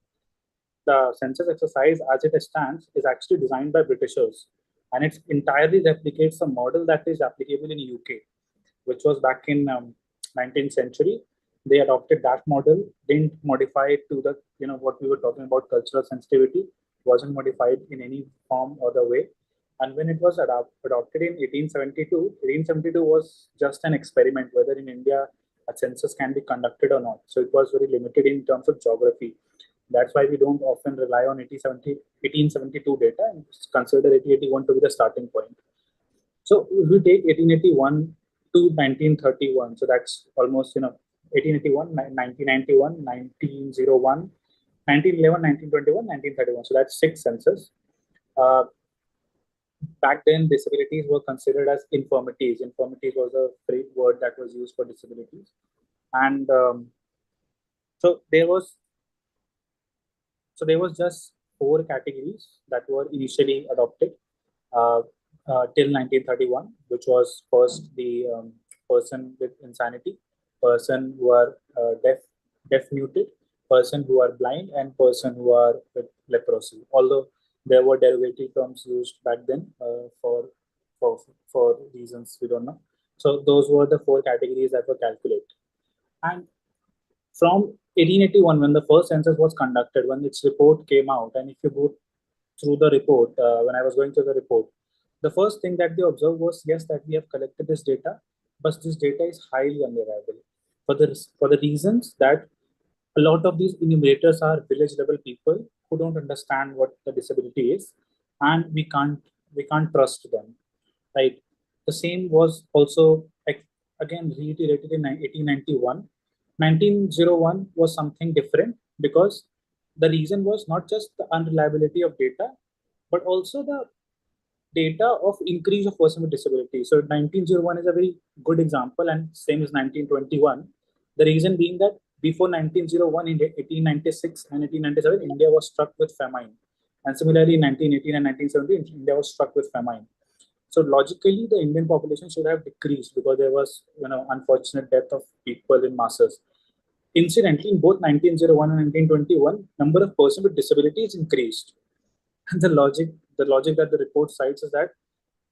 The census exercise as it stands is actually designed by Britishers, and it entirely replicates a model that is applicable in UK, which was back in 19th century. They adopted that model, didn't modify it to the, what we were talking about, cultural sensitivity, wasn't modified in any form or the way. And when it was adopted in 1872 was just an experiment whether in India a census can be conducted or not. So it was very limited in terms of geography. That's why we don't often rely on 1872 data and consider 1881 to be the starting point. So if we take 1881 to 1931, so that's almost, 1881, 1991, 1901, 1911, 1921, 1931. So that's 6 census. Uh, Back then, disabilities were considered as infirmities. Infirmities was a free word that was used for disabilities. And so there was just 4 categories that were initially adopted uh, till 1931, which was first the person with insanity, person who are deaf muted, person who are blind, and person who are with leprosy. Although there were derivative terms used back then for for reasons we don't know. So those were the 4 categories that were calculated. And from 1881, when the first census was conducted, when its report came out, and if you go through the report, when I was going through the report, the first thing that they observed was, yes, that we have collected this data, but this data is highly unreliable for the reasons that a lot of these enumerators are village level people who don't understand what the disability is, and we can't trust them, right? The same was also again reiterated in 1891. 1901 was something different because the reason was not just the unreliability of data, but also the data of increase of person with disability. So 1901 is a very good example, and same as 1921. The reason being that before 1901, in 1896 and 1897, India was struck with famine. And similarly, in 1918 and 1970, India was struck with famine. So logically, the Indian population should have decreased because there was, unfortunate death of people in masses. Incidentally, in both 1901 and 1921, number of persons with disabilities increased. The logic that the report cites is that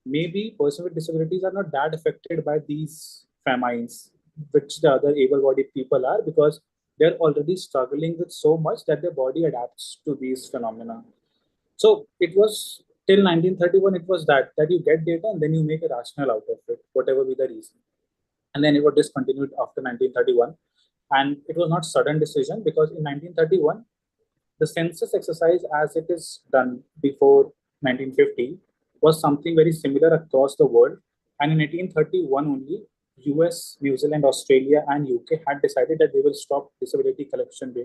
maybe persons with disabilities are not that affected by these famines, which the other able-bodied people are, because they're already struggling with so much that their body adapts to these phenomena. So it was till 1931, it was that you get data and then you make a rationale out of it, whatever be the reason. And then it was discontinued after 1931. And it was not sudden decision because in 1931, the census exercise as it is done before 1950 was something very similar across the world. And in 1831 only, US, New Zealand, Australia, and UK had decided that they will stop disability collection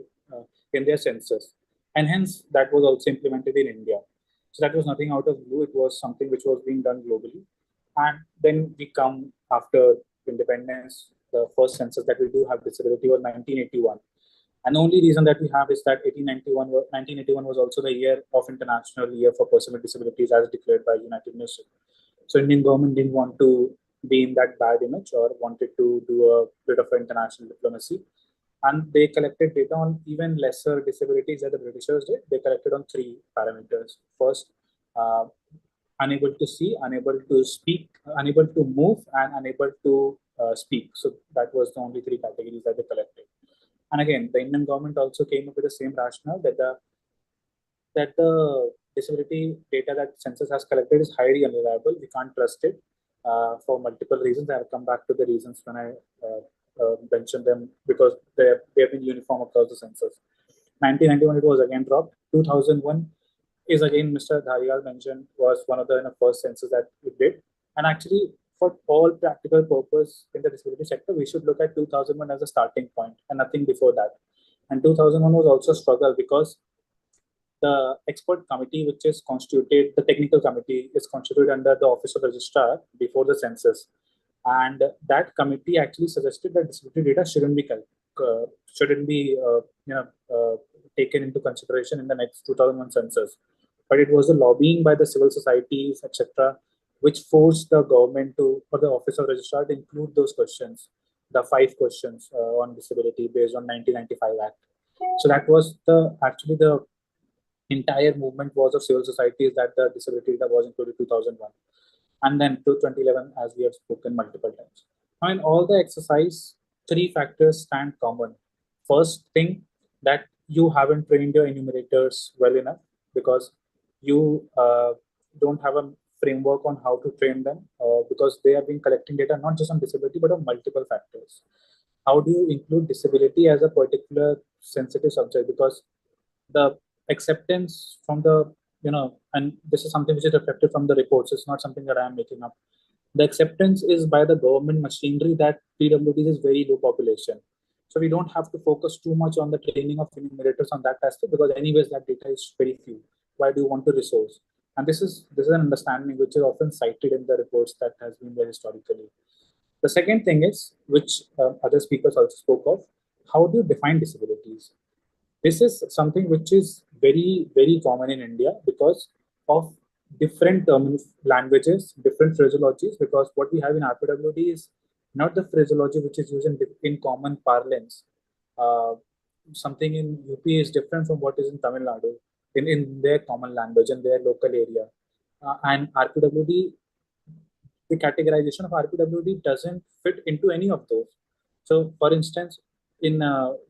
in their census. And hence, that was also implemented in India. So that was nothing out of blue. It was something which was being done globally. And then we come after independence, the first census that we do have disability was 1981. And the only reason that we have is that 1981 was also the year of International Year for Persons with Disabilities as declared by United Nations. So Indian government didn't want to be in that bad image or wanted to do a bit of international diplomacy. And they collected data on even lesser disabilities that the Britishers did. They collected on three parameters. First, uh, unable to see, unable to speak, unable to move, and unable to speak. So that was the only three categories that they collected. And again, the Indian government also came up with the same rationale that the disability data that census has collected is highly unreliable. We can't trust it for multiple reasons. I'll come back to the reasons when I mention them because they have been uniform across the census. 1991 it was again dropped. 2001 is again Mr. Dharial mentioned was one of the first census that we did. And actually, for all practical purpose in the disability sector, we should look at 2001 as a starting point and nothing before that. And 2001 was also a struggle because the expert committee, which is constituted, the technical committee is constituted under the Office of Registrar before the census. And that committee actually suggested that disability data shouldn't be taken into consideration in the next 2001 census. But it was the lobbying by the civil societies, etc., which forced the government to, or the Office of Registrar, to include those questions, the 5 questions on disability based on 1995 Act. So that was the entire movement was of civil societies that the disability data was included 2001 and then to 2011 as we have spoken multiple times. Now in all the exercise, three factors stand common. First thing, that you haven't trained your enumerators well enough because you don't have a framework on how to train them because they have been collecting data not just on disability but on multiple factors. How do you include disability as a particular sensitive subject? Because the acceptance from the and this is something which is reflected from the reports, it's not something that I am making up. The acceptance is by the government machinery that PWDs is very low population, so we don't have to focus too much on the training of enumerators on that aspect because anyways that data is very few. Why do you want to resource? And this is an understanding which is often cited in the reports that has been there historically. The second thing is, which other speakers also spoke of, how do you define disabilities? This is something which is very, very common in India because of different languages, different phraseologies, because what we have in RPWD is not the phraseology which is used in common parlance. Uh, Something in UP is different from what is in Tamil Nadu, in their common language, in their local area. And RPWD, the categorization of RPWD doesn't fit into any of those. So, for instance, in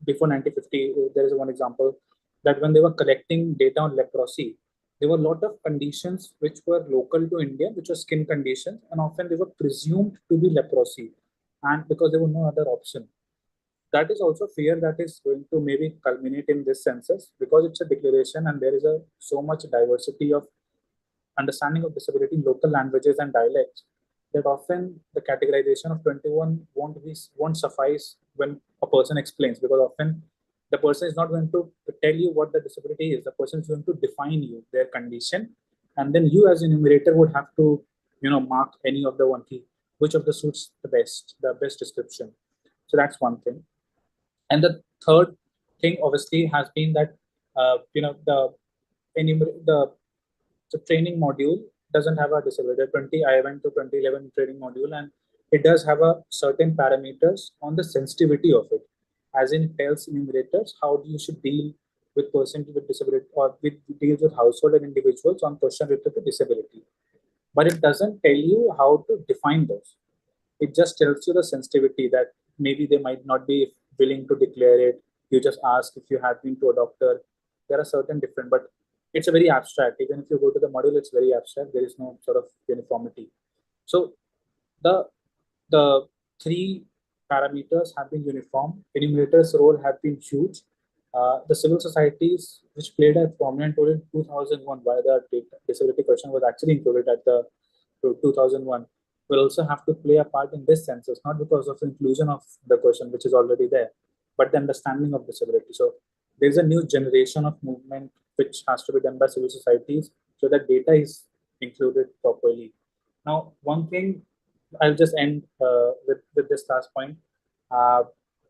before 1950, there is one example that when they were collecting data on leprosy, there were a lot of conditions which were local to India, which were skin conditions, and often they were presumed to be leprosy, and because there was no other option. That is also fear that is going to maybe culminate in this census because it's a declaration and there is a so much diversity of understanding of disability in local languages and dialects that often the categorization of 21 won't suffice when a person explains because often the person is not going to tell you what the disability is. The person is going to define you their condition, and then you as a numerator would have to mark any of the one key which of the suits the best description. So that's one thing. And the third thing obviously has been that the the training module doesn't have a disability. 20, I went to 2011 training module and it does have a certain parameters on the sensitivity of it. As in it tells enumerators how you should deal with person with disability or with deals with household and individuals on question related to disability. But it doesn't tell you how to define those. It just tells you the sensitivity that maybe they might not be willing to declare it. You just ask if you have been to a doctor. There are certain different, but it's a very abstract. Even if you go to the module, it's very abstract. There is no sort of uniformity. So the the three parameters have been uniform. Enumerators' role have been huge. The civil societies, which played a prominent role in 2001, why the disability question was actually included at the 2001, will also have to play a part in this census, not because of the inclusion of the question, which is already there, but the understanding of disability. So there's a new generation of movement which has to be done by civil societies so that data is included properly. Now, one thing I'll just end with this last point. Uh,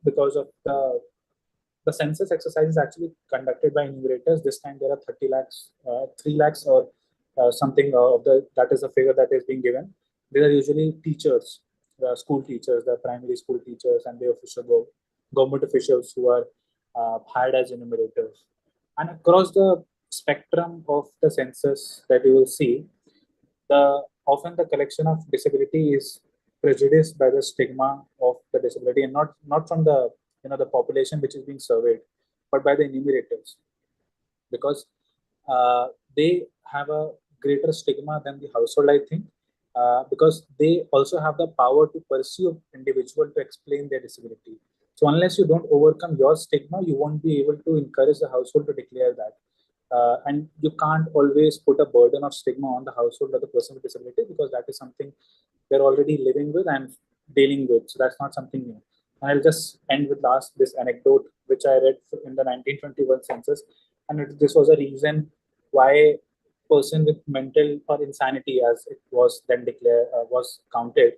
because of the census exercise is actually conducted by enumerators. This time there are 30 lakhs, 3 lakhs or something of that is the figure that is being given. They are usually teachers, the school teachers, the primary school teachers, and the government officials who are hired as enumerators. And across the spectrum of the census that you will see, often the collection of disability is prejudiced by the stigma of the disability, and not from the the population which is being surveyed, but by the enumerators, because they have a greater stigma than the household, I think, because they also have the power to pursue individual to explain their disability. So unless you don't overcome your stigma, you won't be able to encourage the household to declare that. And you can't always put a burden of stigma on the household or the person with disability, because that is something they're already living with and dealing with. So that's not something new. And I'll just end with this anecdote which I read in the 1921 census, and this was a reason why person with mental or insanity, as it was then declared, was counted.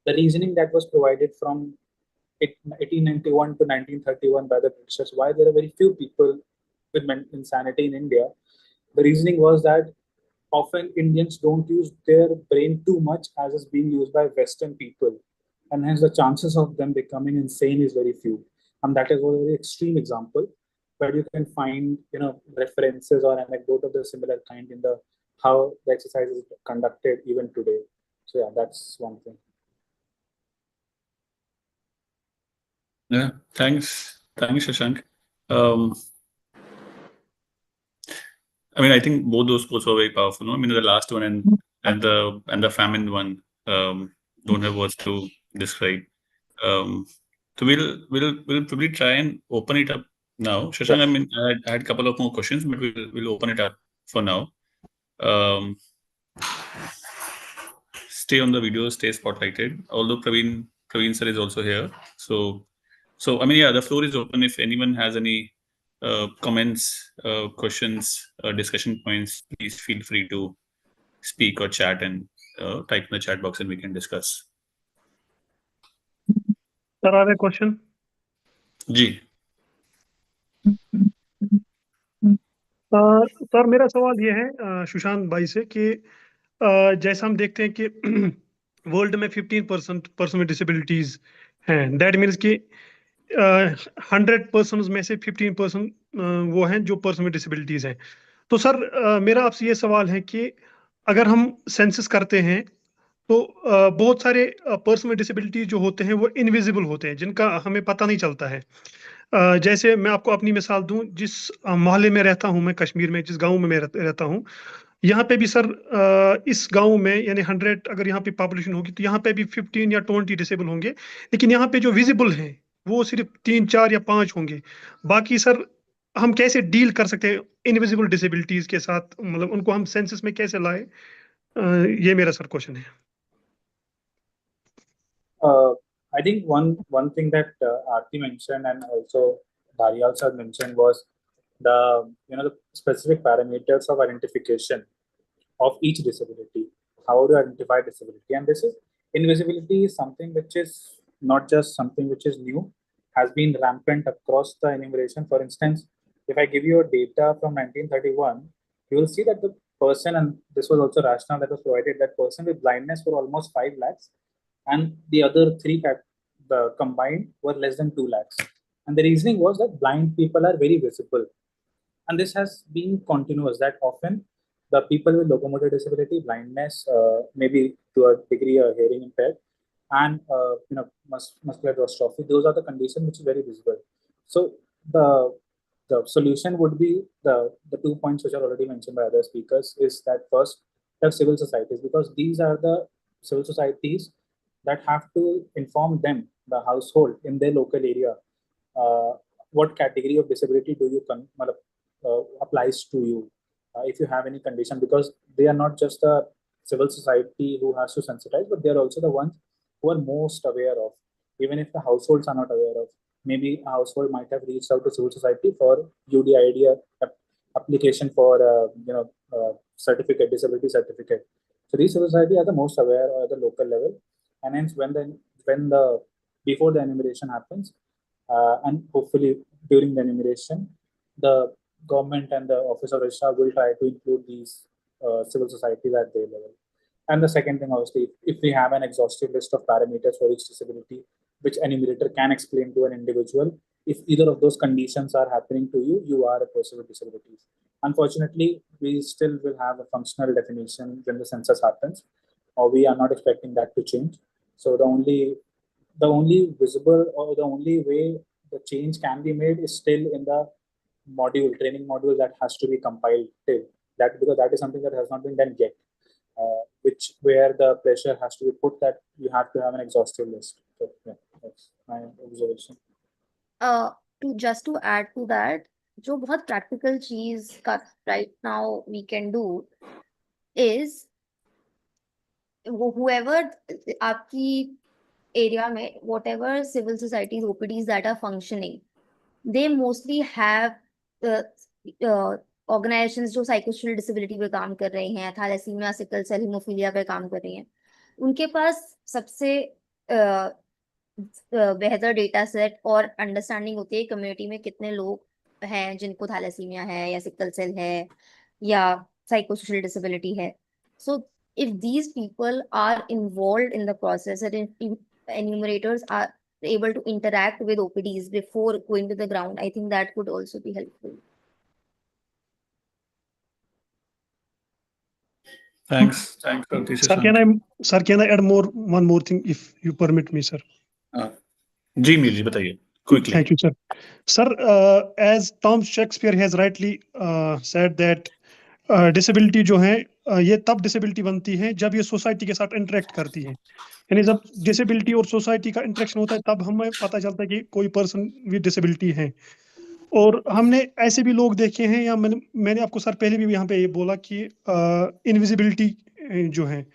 The reasoning that was provided from 1891 to 1931 by the Britishers, why there are very few people with insanity in India. The reasoning was that often Indians don't use their brain too much as is being used by Western people, and hence the chances of them becoming insane is very few. And that is a very extreme example, but you can find references or anecdote of the similar kind in the how the exercise is conducted even today. So yeah, that's one thing. Yeah, thanks, Shashank. Um, I mean, I think both those quotes were very powerful. No? I mean, the last one and the famine one don't have words to describe. So we'll probably try and open it up now. Shashank, I Yes. mean, I had a couple of more questions, but we'll open it up for now. Um, Stay on the video, stay spotlighted. Although Praveen sir is also here, so I mean, yeah, the floor is open. If anyone has any comments, questions, discussion points, please feel free to speak or chat and type in the chat box, and we can discuss. Sir, I have a question. Ji. Sir मेरा सवाल ये है सुशांत भाई से कि जैसा हम देखते हैं कि वर्ल्ड में 15% पर्सन विद डिसेबिलिटीज हैं, दैट मीन्स कि 100 पर्सन में से 15% वो हैं जो पर्सन विद डिसेबिलिटीज हैं। तो सर मेरा आपसे ये सवाल है कि अगर हम सेंसस करते हैं तो बहुत सारे पर्सन विद डिसेबिलिटी जो होते हैं वो इनविजिबल होते हैं, जिनका हमें पता नहीं चलता है। जैसे मैं आपको अपनी मिसाल दूं, जिस मोहल्ले में रहता हूं मैं, कश्मीर में जिस गांव में मैं रहता हूं, यहाँ पे भी सर इस गांव में यानी 100 अगर यहाँ पे पॉपुलेशन होगी तो यहाँ पे भी 15 या 20 डिसेबल होंगे, लेकिन यहाँ पे जो विजिबल हैं वो सिर्फ 3 4 या 5 होंगे। बाकी सर हम कैसे डील कर सकते हैं इनविजिबल डिसेबिलिटीज के साथ, मतलब उनको हम सेंसस में कैसे लाए? ये मेरा सर क्वेश्चन है। I think one thing that Aarti mentioned and also Daryal sir mentioned was the specific parameters of identification of each disability. How to identify disability, and this is invisibility is something which is not just something which is new, has been rampant across the enumeration. For instance, if I give you a data from 1931, you will see that the person, and this was also rationale that was provided, that person with blindness were almost 5 lakhs, and the other the combined were less than 2 lakhs. And the reasoning was that blind people are very visible. And this has been continuous, that often the people with locomotor disability, blindness, maybe to a degree hearing impaired, and muscular dystrophy, those are the conditions which is very visible. So the solution would be the 2 points which are already mentioned by other speakers, is that first, have civil societies, because these are the civil societies that have to inform them, the household in their local area, what category of disability do you applies to you, if you have any condition, because they are not just a civil society who has to sensitize, but they are also the ones who are most aware of, even if the households are not aware of. Maybe a household might have reached out to civil society for UDID application for certificate, disability certificate. So these civil society are the most aware at the local level. and hence when the before the enumeration happens, and hopefully during the enumeration, the government and the Office of Registrar will try to include these civil societies at their level. And the second thing, obviously, if we have an exhaustive list of parameters for each disability, which enumerator can explain to an individual, if either of those conditions are happening to you, you are a person with disabilities. Unfortunately, we still will have a functional definition when the census happens, or we are not expecting that to change. So the only visible or the only way the change can be made is still in the training module that has to be compiled till that, because that is something that has not been done yet, which where the pressure has to be put that you have to have an exhaustive list. So yeah, that's my observation. To add to that, जो बहुत practical चीज का right now we can do is whoever आपकी area में whatever civil societies OPDs that are functioning, they mostly have organizations जो psychosocial disability पे काम कर रहे हैं, थैलेसीमिया, सिकल सेल, हीमोफीलिया पे काम कर रही हैं, उनके पास सबसे बेहतर डेटा सेट और अंडरस्टैंडिंग होती है कम्युनिटी में कितने लोग हैं जिनको थैलेसीमिया है या सिकल सेल है या साइकोसोशल डिसेबिलिटी है. So if these people are involved in the process and if enumerators are able to interact with OPDs before going to the ground, I think that could also be helpful. Thanks, Sir, can I add one more thing if you permit me, sir? जी मीर जी बताइए quickly. Thank you, sir. Sir, as Tom Shakespeare has rightly said that disability जो है ये तब disability बनती है जब ये society के साथ interact करती है. यानी जब disability और society का interaction होता है तब हमें पता चलता है कि कोई person with disability है. और हमने ऐसे भी लोग देखे हैं, या मैंने आपको सर पहले भी यहाँ पे ये बोला कि इनविजिबिलिटी जो है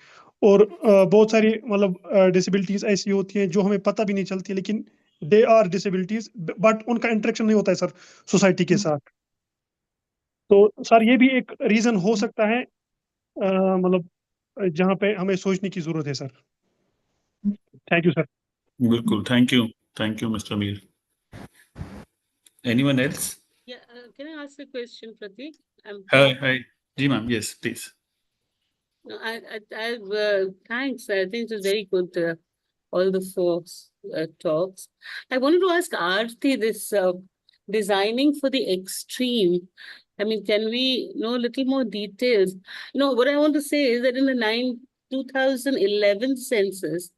और बहुत सारी मतलब डिसेबिलिटीज ऐसी होती हैं जो हमें पता भी नहीं चलती, लेकिन दे आर डिसेबिलिटीज बट उनका इंटरेक्शन नहीं होता है सर सोसाइटी के साथ. तो सर ये भी एक रीजन हो सकता है मतलब जहाँ पे हमें सोचने की जरूरत है सर. Thank you sir. बिल्कुल, thank you Mr. Mir. Anyone else? Yeah, can I ask a question, Pratik? Hi. Ji ma'am, yes, please. No, thanks. I think it was very good, all the four talks. I wanted to ask Aarti this designing for the extreme. I mean, can we know a little more details? What I want to say is that in the 2011 census,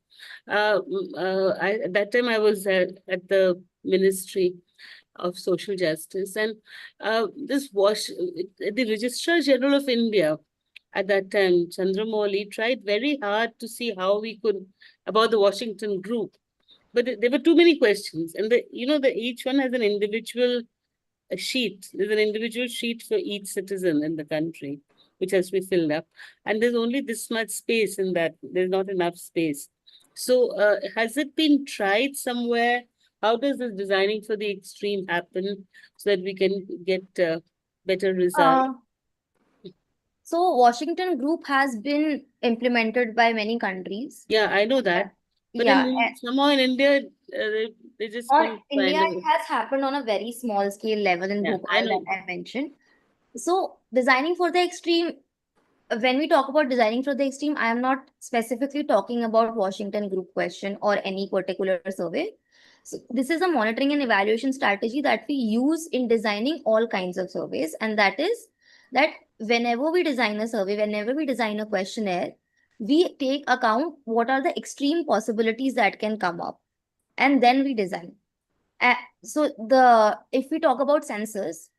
at that time I was at the Ministry of Social Justice, and the Registrar General of India at that time, Chandramouli, tried very hard to see how we could, about the Washington group. But there were too many questions, and each one has an individual sheet. There's an individual sheet for each citizen in the country, which has to be filled up. And there's only this much space in that. There's not enough space. So has it been tried somewhere? How does this designing for the extreme happen so that we can get better results? So Washington group has been implemented by many countries. Yeah, I know that. But somehow in India, they just couldn't India, find it has happened on a very small scale level in Bhopal that I mentioned. So designing for the extreme, when we talk about designing for the extreme, I am not specifically talking about Washington group question or any particular survey. So this is a monitoring and evaluation strategy that we use in designing all kinds of surveys. And that is that whenever we design a survey, whenever we design a questionnaire, we take account what are the extreme possibilities that can come up, and then we design. So if we talk about census,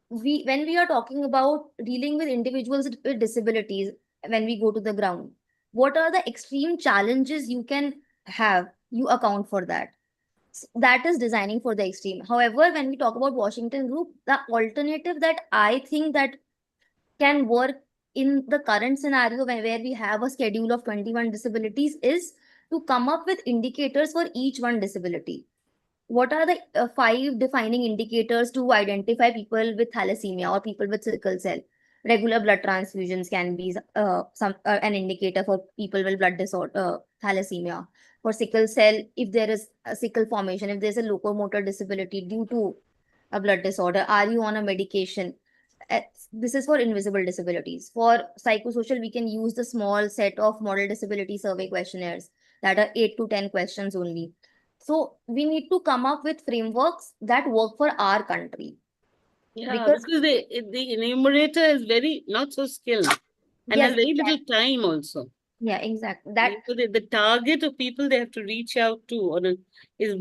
when we are talking about dealing with individuals with disabilities, when we go to the ground, what are the extreme challenges you can have, you account for that. So that is designing for the extreme. However, when we talk about Washington group, the alternative that I think that can work in the current scenario where we have a schedule of 21 disabilities is to come up with indicators for each one disability. What are the 5 defining indicators to identify people with thalassemia or people with sickle cell? Regular blood transfusions can be an indicator for people with blood disorder, thalassemia. For sickle cell, if there is a sickle formation, if there's a locomotor disability due to a blood disorder, are you on a medication? This is for invisible disabilities. For psychosocial, we can use the small set of model disability survey questionnaires that are 8 to 10 questions only. So we need to come up with frameworks that work for our country. Yeah, Because because the enumerator is very not so skilled and yes, has very little time also. yeah, exactly. That The target of people they have to reach out to is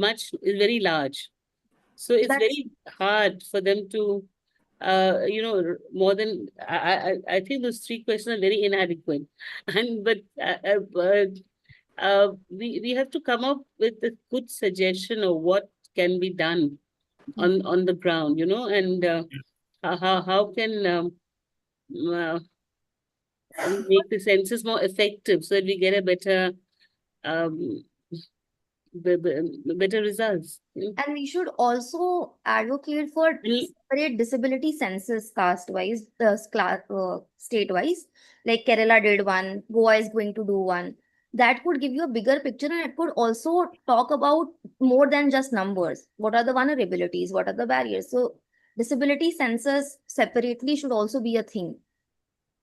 very large. So it's that's very hard for them to, more than I think those three questions are very inadequate, and we have to come up with a good suggestion of what can be done on the ground, and how can uh, make the census more effective so that we get a um, better results. and we should also advocate for And separate disability census caste wise, state wise. Like Kerala did one, Goa is going to do one. That could give you a bigger picture, and it could also talk about more than just numbers. What are the vulnerabilities? What are the barriers? So disability census separately should also be a thing.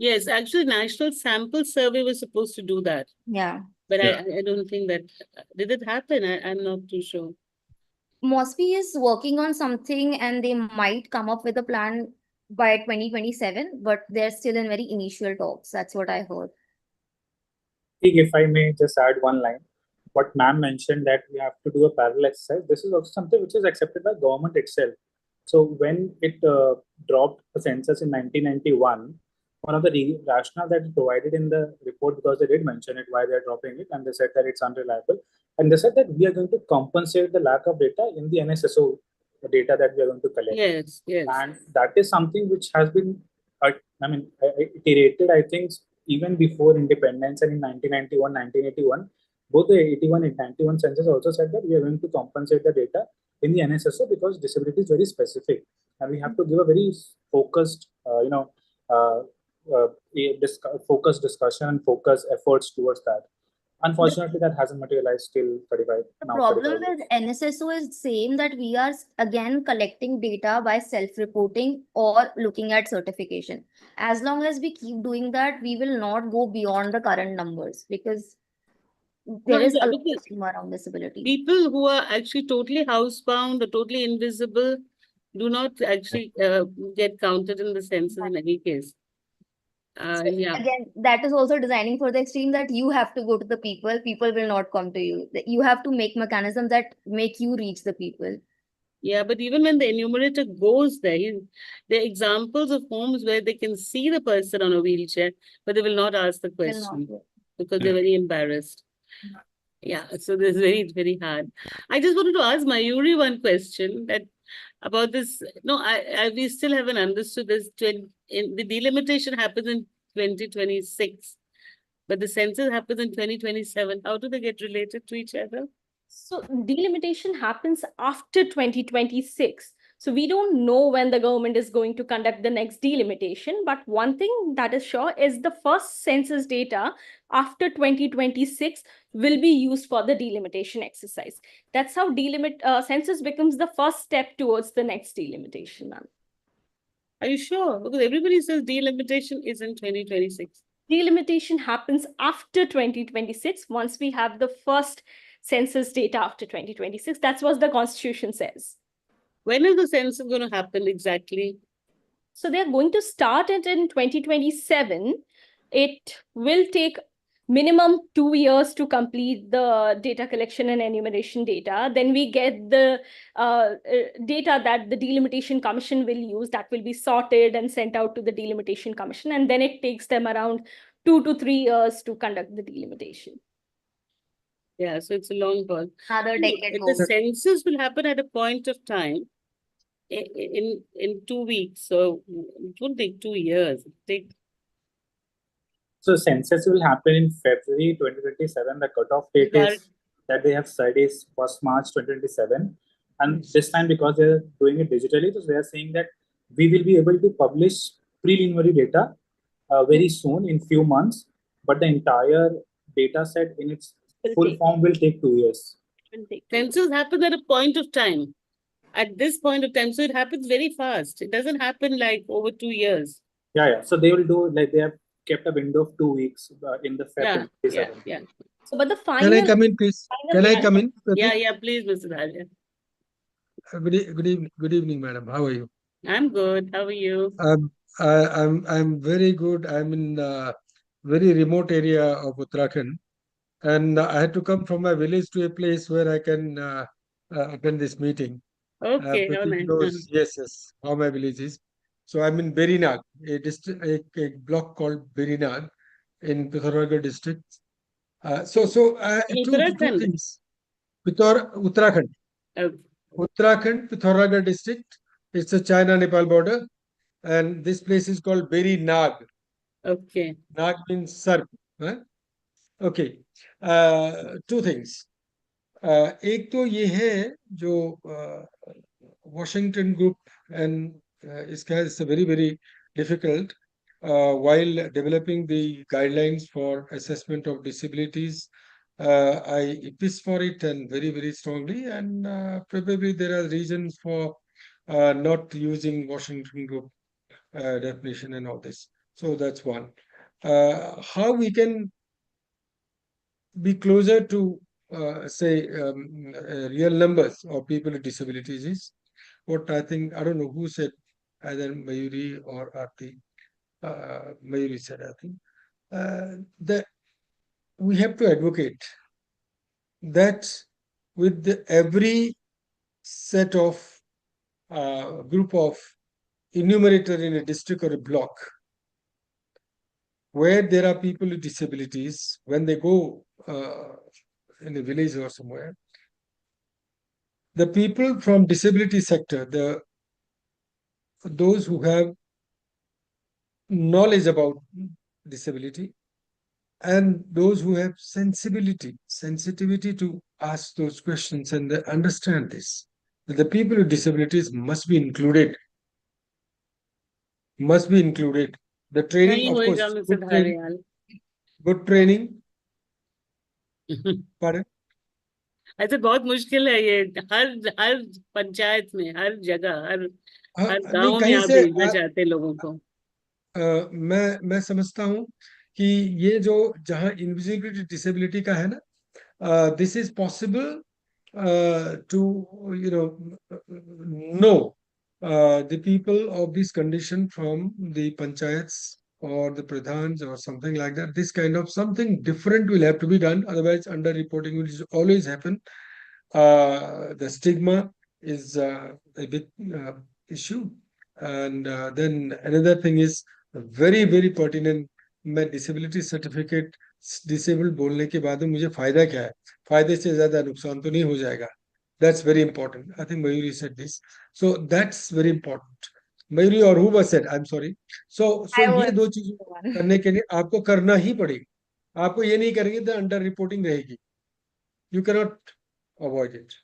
yes, actually, National Sample Survey was supposed to do that, Yeah. but Yeah. I don't think that did it happen. I'm not too sure. MOSFI is working on something and they might come up with a plan by 2027, but they're still in very initial talks. That's what I heard. If I may just add one line, what ma'am mentioned that we have to do a parallel exercise, this is also something which is accepted by government itself. So when it dropped the census in 1991, one of the rationale that is provided in the report, because they did mention it, why they're dropping it, and they said that it's unreliable. And they said that we are going to compensate the lack of data in the NSSO data that we are going to collect. Yes, yes. And that is something which has been, iterated, I think, even before independence, and in 1991, 1981, both the 81 and 91 census also said that we are going to compensate the data in the NSSO because disability is very specific, and we have to give a very focused, focused discussion and focused efforts towards that. Unfortunately, that hasn't materialized till 35. The now problem 35 with years. NSSO is same that we are again collecting data by self-reporting or looking at certification. As long as we keep doing that, we will not go beyond the current numbers because there is Yeah, a lot because of stigma around disability. people who are actually totally housebound or totally invisible do not actually get counted in the census in any case. Yeah. Again, that is also designing for the extreme that you have to go to the people will not come to you. You have to make mechanisms that make you reach the people. Yeah, but even when the enumerator goes there, there are examples of homes where they can see the person on a wheelchair, but they will not ask the Will not. question because they're very embarrassed. Yeah, so this is very hard. I just wanted to ask Mayuri one question that about this. No, we still haven't understood this. The delimitation happens in 2026, but the census happens in 2027. How do they get related to each other? So delimitation happens after 2026. So we don't know when the government is going to conduct the next delimitation. But one thing that is sure is the first census data after 2026 will be used for the delimitation exercise. That's how census becomes the first step towards the next delimitation, ma'am. Are you sure? Because everybody says delimitation is in 2026. Delimitation happens after 2026 once we have the first census data after 2026. That's what the Constitution says. When is the census going to happen exactly? So they're going to start it in 2027. It will take minimum 2 years to complete the data collection and enumeration data. Then we get the data that the Delimitation Commission will use that will be sorted and sent out to the Delimitation Commission. And then it takes them around 2 to 3 years to conduct the delimitation. Yeah, so it's a long haul. Another decade The goes. census will happen at a point of time in 2 weeks. So it won't take 2 years. So census will happen in February 2027. The cutoff date is that they have said is 1st March 2027. And this time, because they're doing it digitally, so they are saying that we will be able to publish preliminary data very soon in few months, but the entire data set in its full form will take 2 years. Census happens at a point of time. At this point of time, so it happens very fast. It doesn't happen like over 2 years. Yeah. So they will do, like, they have kept a window of 2 weeks in the Yeah, Feb yeah, 27. yeah. So, but the Can I final, come in, please? Can I come in? Yeah, Pratik? yeah, please, Mr. Dharya. Good evening, madam. How are you? I'm good. How are you? I'm very good. I'm in a very remote area of Uttarakhand, and I had to come from my village to a place where I can attend this meeting. Okay, how Pratik nice. knows, yes, how my village is. So I'm in Berinag, a district, a block called Berinag in Pithoragarh district. In Two Uttarakhand. things. Uttarakhand. Okay. Uttarakhand, Pithoragarh district. It's a China-Nepal border, and this place is called Berinag. Okay. Nag means serp. Huh? Okay. Two things. एक तो ये है जो Washington Group and ISCA is very, very difficult while developing the guidelines for assessment of disabilities. I piss for it and very, very strongly, and probably there are reasons for not using Washington Group definition and all this. So that's one. How we can be closer to, say, real numbers of people with disabilities is what I think, I don't know who said, either Mayuri or Aarti. Mayuri said, I think, that we have to advocate that with every set of group of enumerator in a district or a block, where there are people with disabilities, when they go in a village or somewhere, the people from disability sector, those who have knowledge about disability, and those who have sensitivity to ask those questions and they understand this, that the people with disabilities must be included. The training, नहीं of होएगा course, Mr. Dharyal. good training. Pardon? ऐसे बहुत मुश्किल है ये, हर हर पंचायत में, हर जगह, हर नहीं, गांव में कहीं आप से भेजना चाहते हैं लोगों को. मैं समझता हूँ कि ये जो जहाँ इनविजिबिलिटी डिसेबिलिटी का है ना, this is possible to know the people of this condition from the panchayats or the pradhans or something like that. This kind of something different will have to be done, otherwise under-reporting will always happen. The stigma is a big issue. And then another thing is very, very pertinent. मैं disability certificate disabled बोलने के बाद में मुझे फायदा क्या है? फायदे से ज्यादा नुकसान तो नहीं हो जाएगा. That's very important. I think Mayuri said this. So that's very important. Mayuri or whoever said, I'm sorry. So ये दो चीजें करने के लिए आपको करना ही पड़ेगा. आपको ये नहीं करेंगे तो अंडर रिपोर्टिंग रहेगी. You cannot avoid it.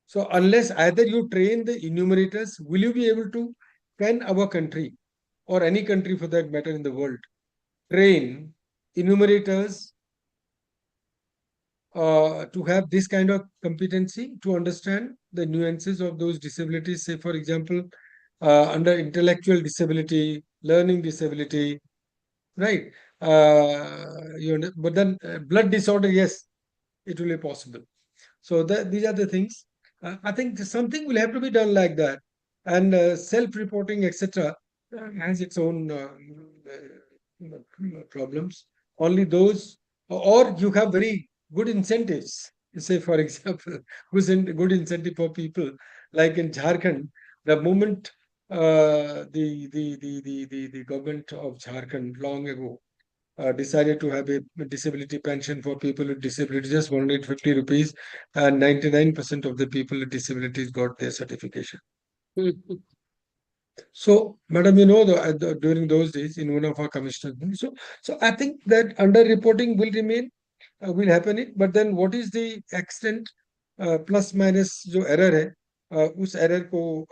So unless either you train the enumerators, will you be able to, can our country or any country for that matter in the world train enumerators to have this kind of competency to understand the nuances of those disabilities? Say, for example, under intellectual disability, learning disability, right? But then blood disorder, yes, it will be possible. So these are the things. I think something will have to be done like that, and self-reporting, etc., has its own problems. Only those, or you have very good incentives. Say, for example, good incentive for people like in Jharkhand. The moment the government of Jharkhand long ago decided to have a disability pension for people with disabilities, just 150 rupees, and 99% of the people with disabilities got their certification. So, madam, during those days in one of our commissioners, so I think that under-reporting will remain, will happen. But then what is the extent, plus minus, जो error है, उस error को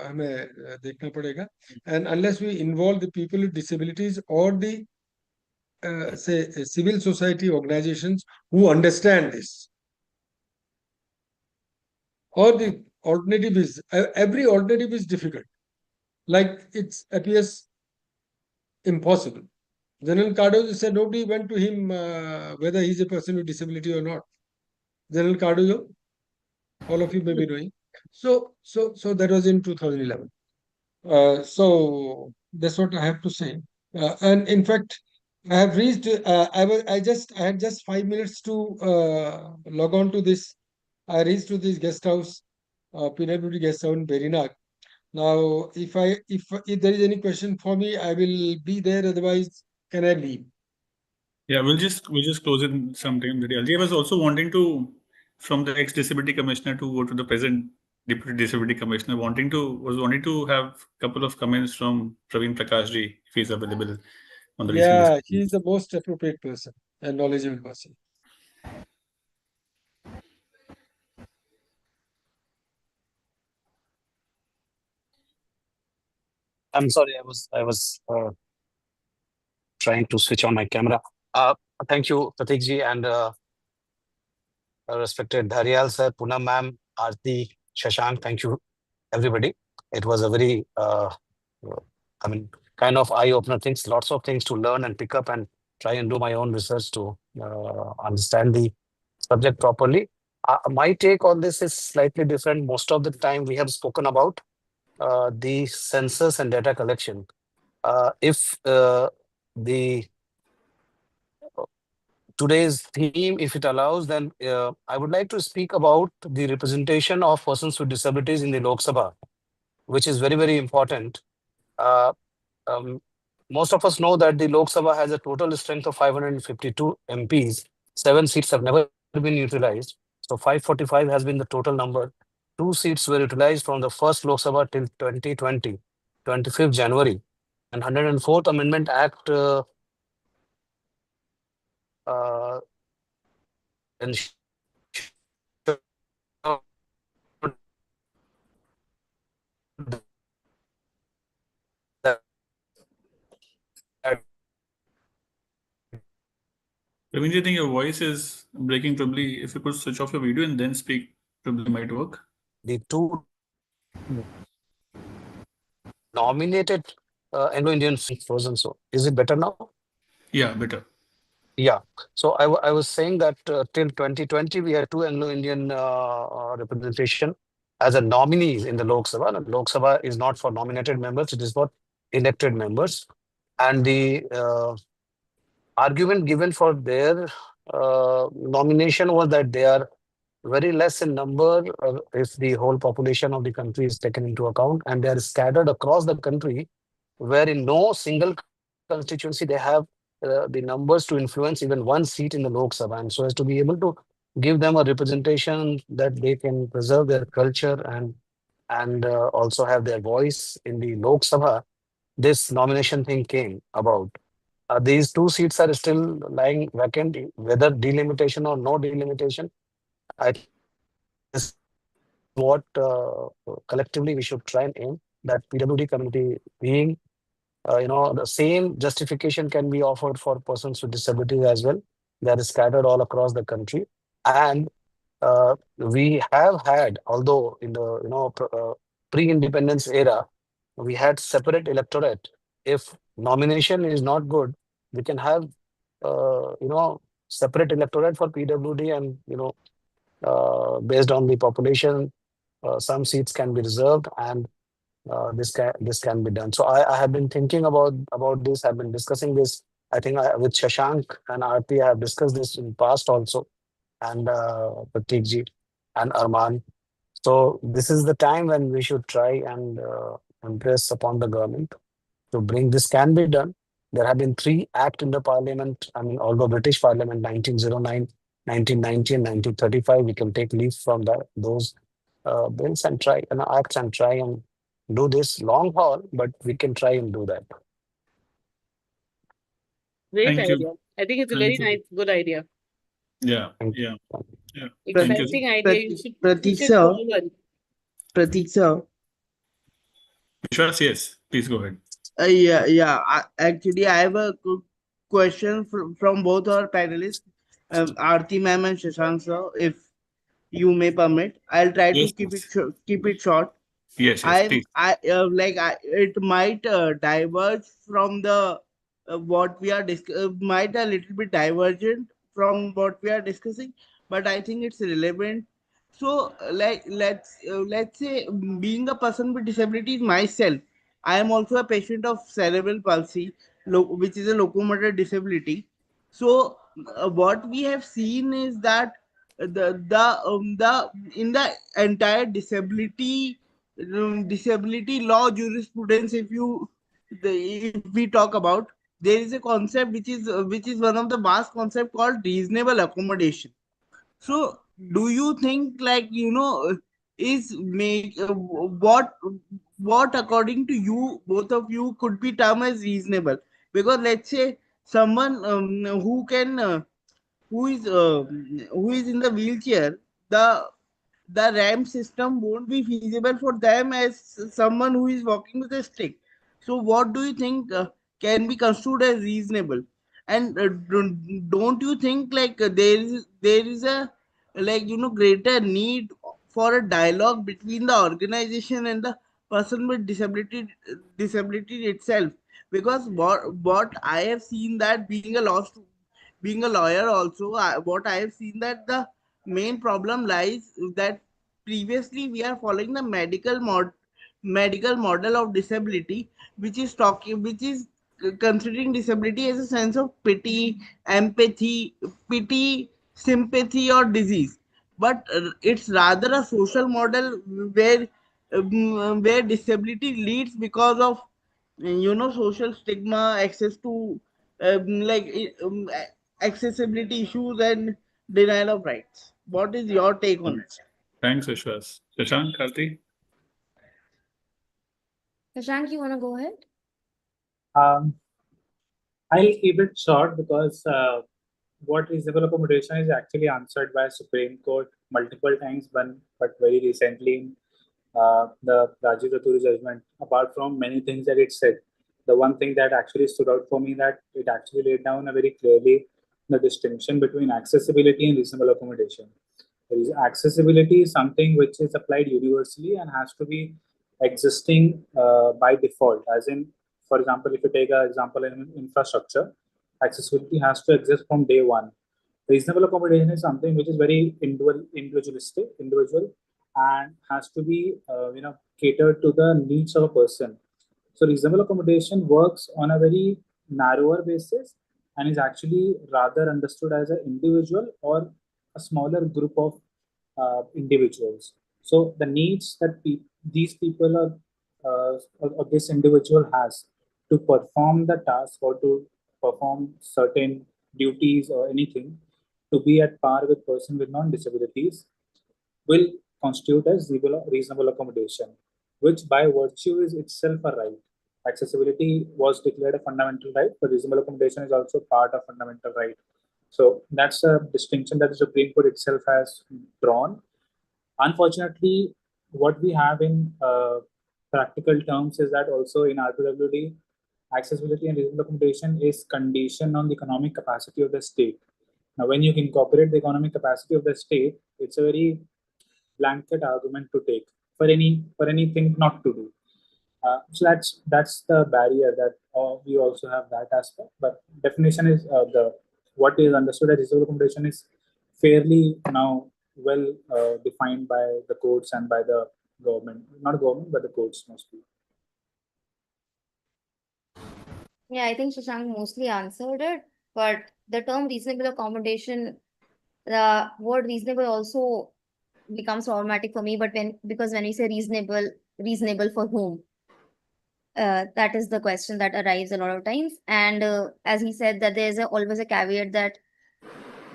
हमें देखना पड़ेगा. And unless we involve the people with disabilities और the say civil society organizations who understand this, or the alternative is every alternative is difficult, like it appears impossible. General Cardozo said nobody went to him whether he's a person with disability or not. General Cardozo, all of you may be knowing. So that was in 2011. So that's what I have to say. And in fact, I have reached. I had just 5 minutes to log on to this. I reached to this guest house, PWD guest house in Berinag. Now, if there is any question for me, I will be there. Otherwise, can I leave? Yeah, we'll just close it sometime. I was also wanting to, from the ex-disability commissioner to go to the present deputy disability commissioner, wanting to have a couple of comments from Praveen Prakash ji, if he's available on the recent Yeah, he is disabilities. the most appropriate person and knowledgeable person. I'm sorry, I was trying to switch on my camera. Thank you, Pratik ji, and respected Dharyal sir, Poonam ma'am, Aarti, Shashank. Thank you, everybody. It was a very, I mean, kind of eye-opener things, lots of things to learn and pick up and try and do my own research to understand the subject properly. My take on this is slightly different. Most of the time we have spoken about the census and data collection. If the today's theme, if it allows, then I would like to speak about the representation of persons with disabilities in the Lok Sabha, which is very, very important. Uh, um, most of us know that the Lok Sabha has a total strength of 552 MPs. 7 seats have never been utilized. So 545 has been the total number. 2 seats were utilized from the first Lok Sabha till 2020, 25th January. And 104th Amendment Act ensured that Praveen ji, I think your voice is breaking. Probably if you could switch off your video and then speak, probably might work. the two nominated Anglo-Indian frozen. So is it better now? Yeah, better. Yeah. So I was saying that till 2020, we had two Anglo-Indian representation as a nominees in the Lok Sabha. And Lok Sabha is not for nominated members, it is for elected members. And the argument given for their nomination was that they are very less in number if the whole population of the country is taken into account, and they are scattered across the country, where in no single constituency they have the numbers to influence even one seat in the Lok Sabha. And so as to be able to give them a representation that they can preserve their culture and also have their voice in the Lok Sabha, this nomination thing came about. These 2 seats are still lying vacant, whether delimitation or no delimitation. I think this what collectively we should try and aim, that PWD community being, the same justification can be offered for persons with disabilities as well. They are scattered all across the country. And we have had, although in the pre-independence era, we had separate electorate. If nomination is not good, we can have separate electorate for PWD, and based on the population, some seats can be reserved, and this can be done. So I have been thinking about this. I've been discussing this. I think with Shashank and Aarti, I have discussed this in past also, and Pratik ji and Arman. So this is the time when we should try and impress upon the government to bring this can be done. There have been 3 acts in the parliament. I mean, although British Parliament 1909, 1990, and 1935, we can take leaf from those bills and try and acts and try and do this long haul, but we can try and do that. Great Thank you. idea. I think it's a Thank very you. nice, good idea. Yeah, Thank yeah, you. yeah. Thank you. Exciting idea. You should Pratik push it sir, forward. Pratik sir. Vishwas, yes, please go ahead. Yeah. Actually, I have a question from both our panelists, Aarti ma'am and Shashank sir. If you may permit, I'll try to Yes, keep it please. keep it short. Yes, please. It might diverge from the what we are might a little bit divergent from what we are discussing, but I think it's relevant. So let's say, being a person with disabilities myself, I am also a patient of cerebral palsy, which is a locomotor disability. So what we have seen is that the in the entire disability law jurisprudence, if we talk about, there is a concept which is one of the vast concept called reasonable accommodation. So do you think, like, is make what according to you, both of you, could be termed as reasonable? Because let's say someone who is in the wheelchair, the the ramp system won't be feasible for them as someone who is walking with a stick. So, what do you think can be construed as reasonable? And don't you think, like, there is a, like, greater need for a dialogue between the organization and the person with disability itself? Because what I have seen, that being a lawyer also, what I have seen, that the main problem lies that previously we are following the medical model of disability, which is considering disability as a sense of pity, sympathy, or disease. But it's rather a social model where disability leads because of social stigma, access to accessibility issues, and denial of rights. What is your take on it? Thanks, Vishwas. Shashank, Karthi? Shashank, you want to go ahead? Um, I'll keep it short because what reasonable accommodation is actually answered by Supreme Court multiple times, but very recently in the Rajiv Rathore judgment. Apart from many things that it said, the one thing that actually stood out for me, that it actually laid down a very clearly the distinction between accessibility and reasonable accommodation. Accessibility is something which is applied universally and has to be existing by default. As in, for example, if you take an example in infrastructure, accessibility has to exist from day one. Reasonable accommodation is something which is very individual, and has to be catered to the needs of a person. So reasonable accommodation works on a very narrower basis and is actually rather understood as an individual or a smaller group of individuals. So the needs that these people are or this individual has to perform the task or to perform certain duties or anything to be at par with person with non-disabilities will constitute as reasonable accommodation, which by virtue is itself a right. Accessibility was declared a fundamental right, but reasonable accommodation is also part of fundamental right. So that's a distinction that the Supreme Court itself has drawn. Unfortunately, what we have in practical terms is that also in RPWD, accessibility and reasonable accommodation is conditioned on the economic capacity of the state. Now, when you incorporate the economic capacity of the state, it's a very blanket argument to take for anything not to do. So that's the barrier that we also have that aspect. But definition is the what is understood as reasonable accommodation is fairly now well defined by the courts and by the government, not government but the courts mostly. Yeah, I think Shashank mostly answered it, but the term reasonable accommodation, the word reasonable also becomes problematic for me. But because when we say reasonable for whom? That is the question that arrives a lot of times. And as he said, that there's always a caveat that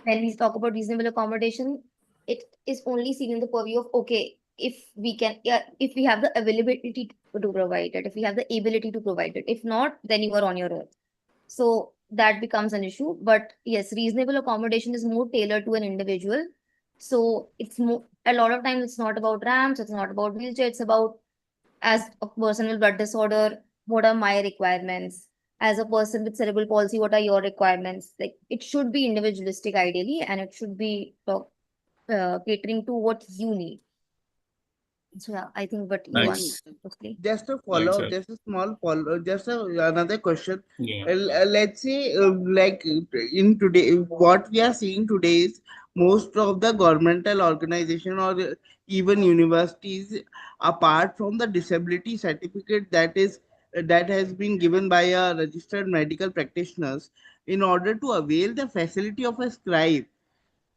when we talk about reasonable accommodation, it is only seen in the purview of, okay, if we can, yeah, if we have the availability to provide it, if we have the ability to provide it. If not, then you are on your own. So that becomes an issue. But yes, reasonable accommodation is more tailored to an individual. So it's more A lot of times it's not about ramps, it's not about wheelchair, it's about, as a person with blood disorder, what are my requirements? As a person with cerebral palsy, what are your requirements? Like, it should be individualistic ideally, and it should be catering to what you need. So yeah, I think what you Thanks. asked mostly. Just a Thanks, follow, sir. just a small follow, another question. Yeah. Let's say, like in today, what we are seeing today is most of the governmental organization or even universities, apart from the disability certificate that has been given by a registered medical practitioners, in order to avail the facility of a scribe,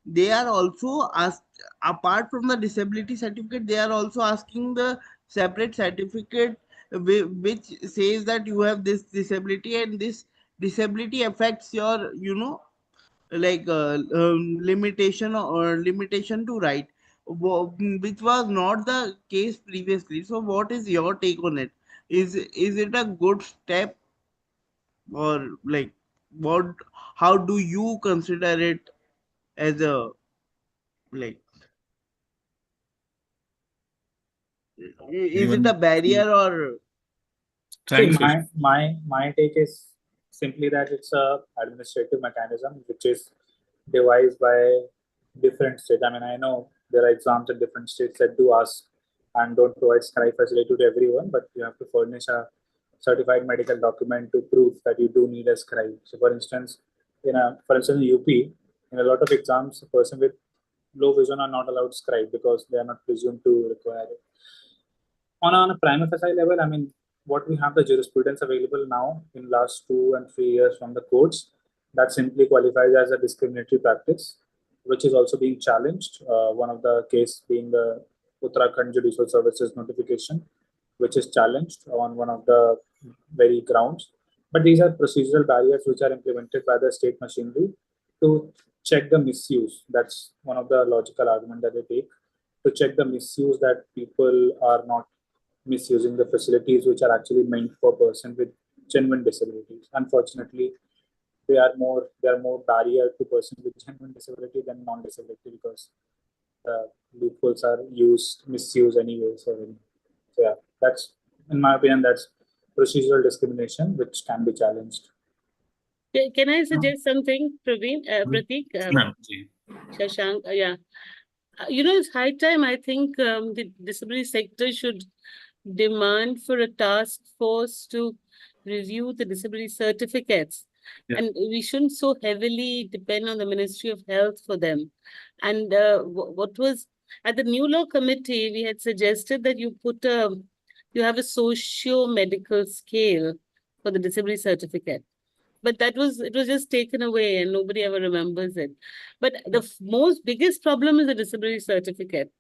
they are also asked, apart from the disability certificate, they are also asking the separate certificate which says that you have this disability and this disability affects your, like limitation or limitation to right, which was not the case previously. So what is your take on it? Is it a good step, or like, what, how do you consider it as a, like, is it a Even barrier or? See, thanks, Sushant. my take is simply that it's a administrative mechanism which is devised by different states. I mean, I know there are exams in different states that do ask and don't provide scribe facility to everyone, but you have to furnish a certified medical document to prove that you do need a scribe. So, for instance, in UP, in a lot of exams, a person with low vision are not allowed scribe because they are not presumed to require it. On a prima facie level, I mean, what we have the jurisprudence available now in last 2 and 3 years from the courts that simply qualifies as a discriminatory practice, which is also being challenged. One of the case being the Uttarakhand Judicial Services notification, which is challenged on one of the very grounds. But these are procedural barriers which are implemented by the state machinery to check the misuse. That's one of the logical argument that they take, to check the misuse, that people are not misusing the facilities which are actually meant for person with genuine disabilities. Unfortunately, they are more barrier to person with genuine disability than non-disability, because the loopholes are misused anyway. So yeah, that's, in my opinion, that's procedural discrimination which can be challenged. Can I suggest something, Praveen, Pratik, Ma'am, ji. Shashank? Yeah. It's high time. I think the disability sector should demand for a task force to review the disability certificates. Yeah. And we shouldn't so heavily depend on the Ministry of Health for them. And what was at the new law committee, we had suggested that you have a socio-medical scale for the disability certificate. But it was just taken away and nobody ever remembers it. But the most biggest problem is the disability certificate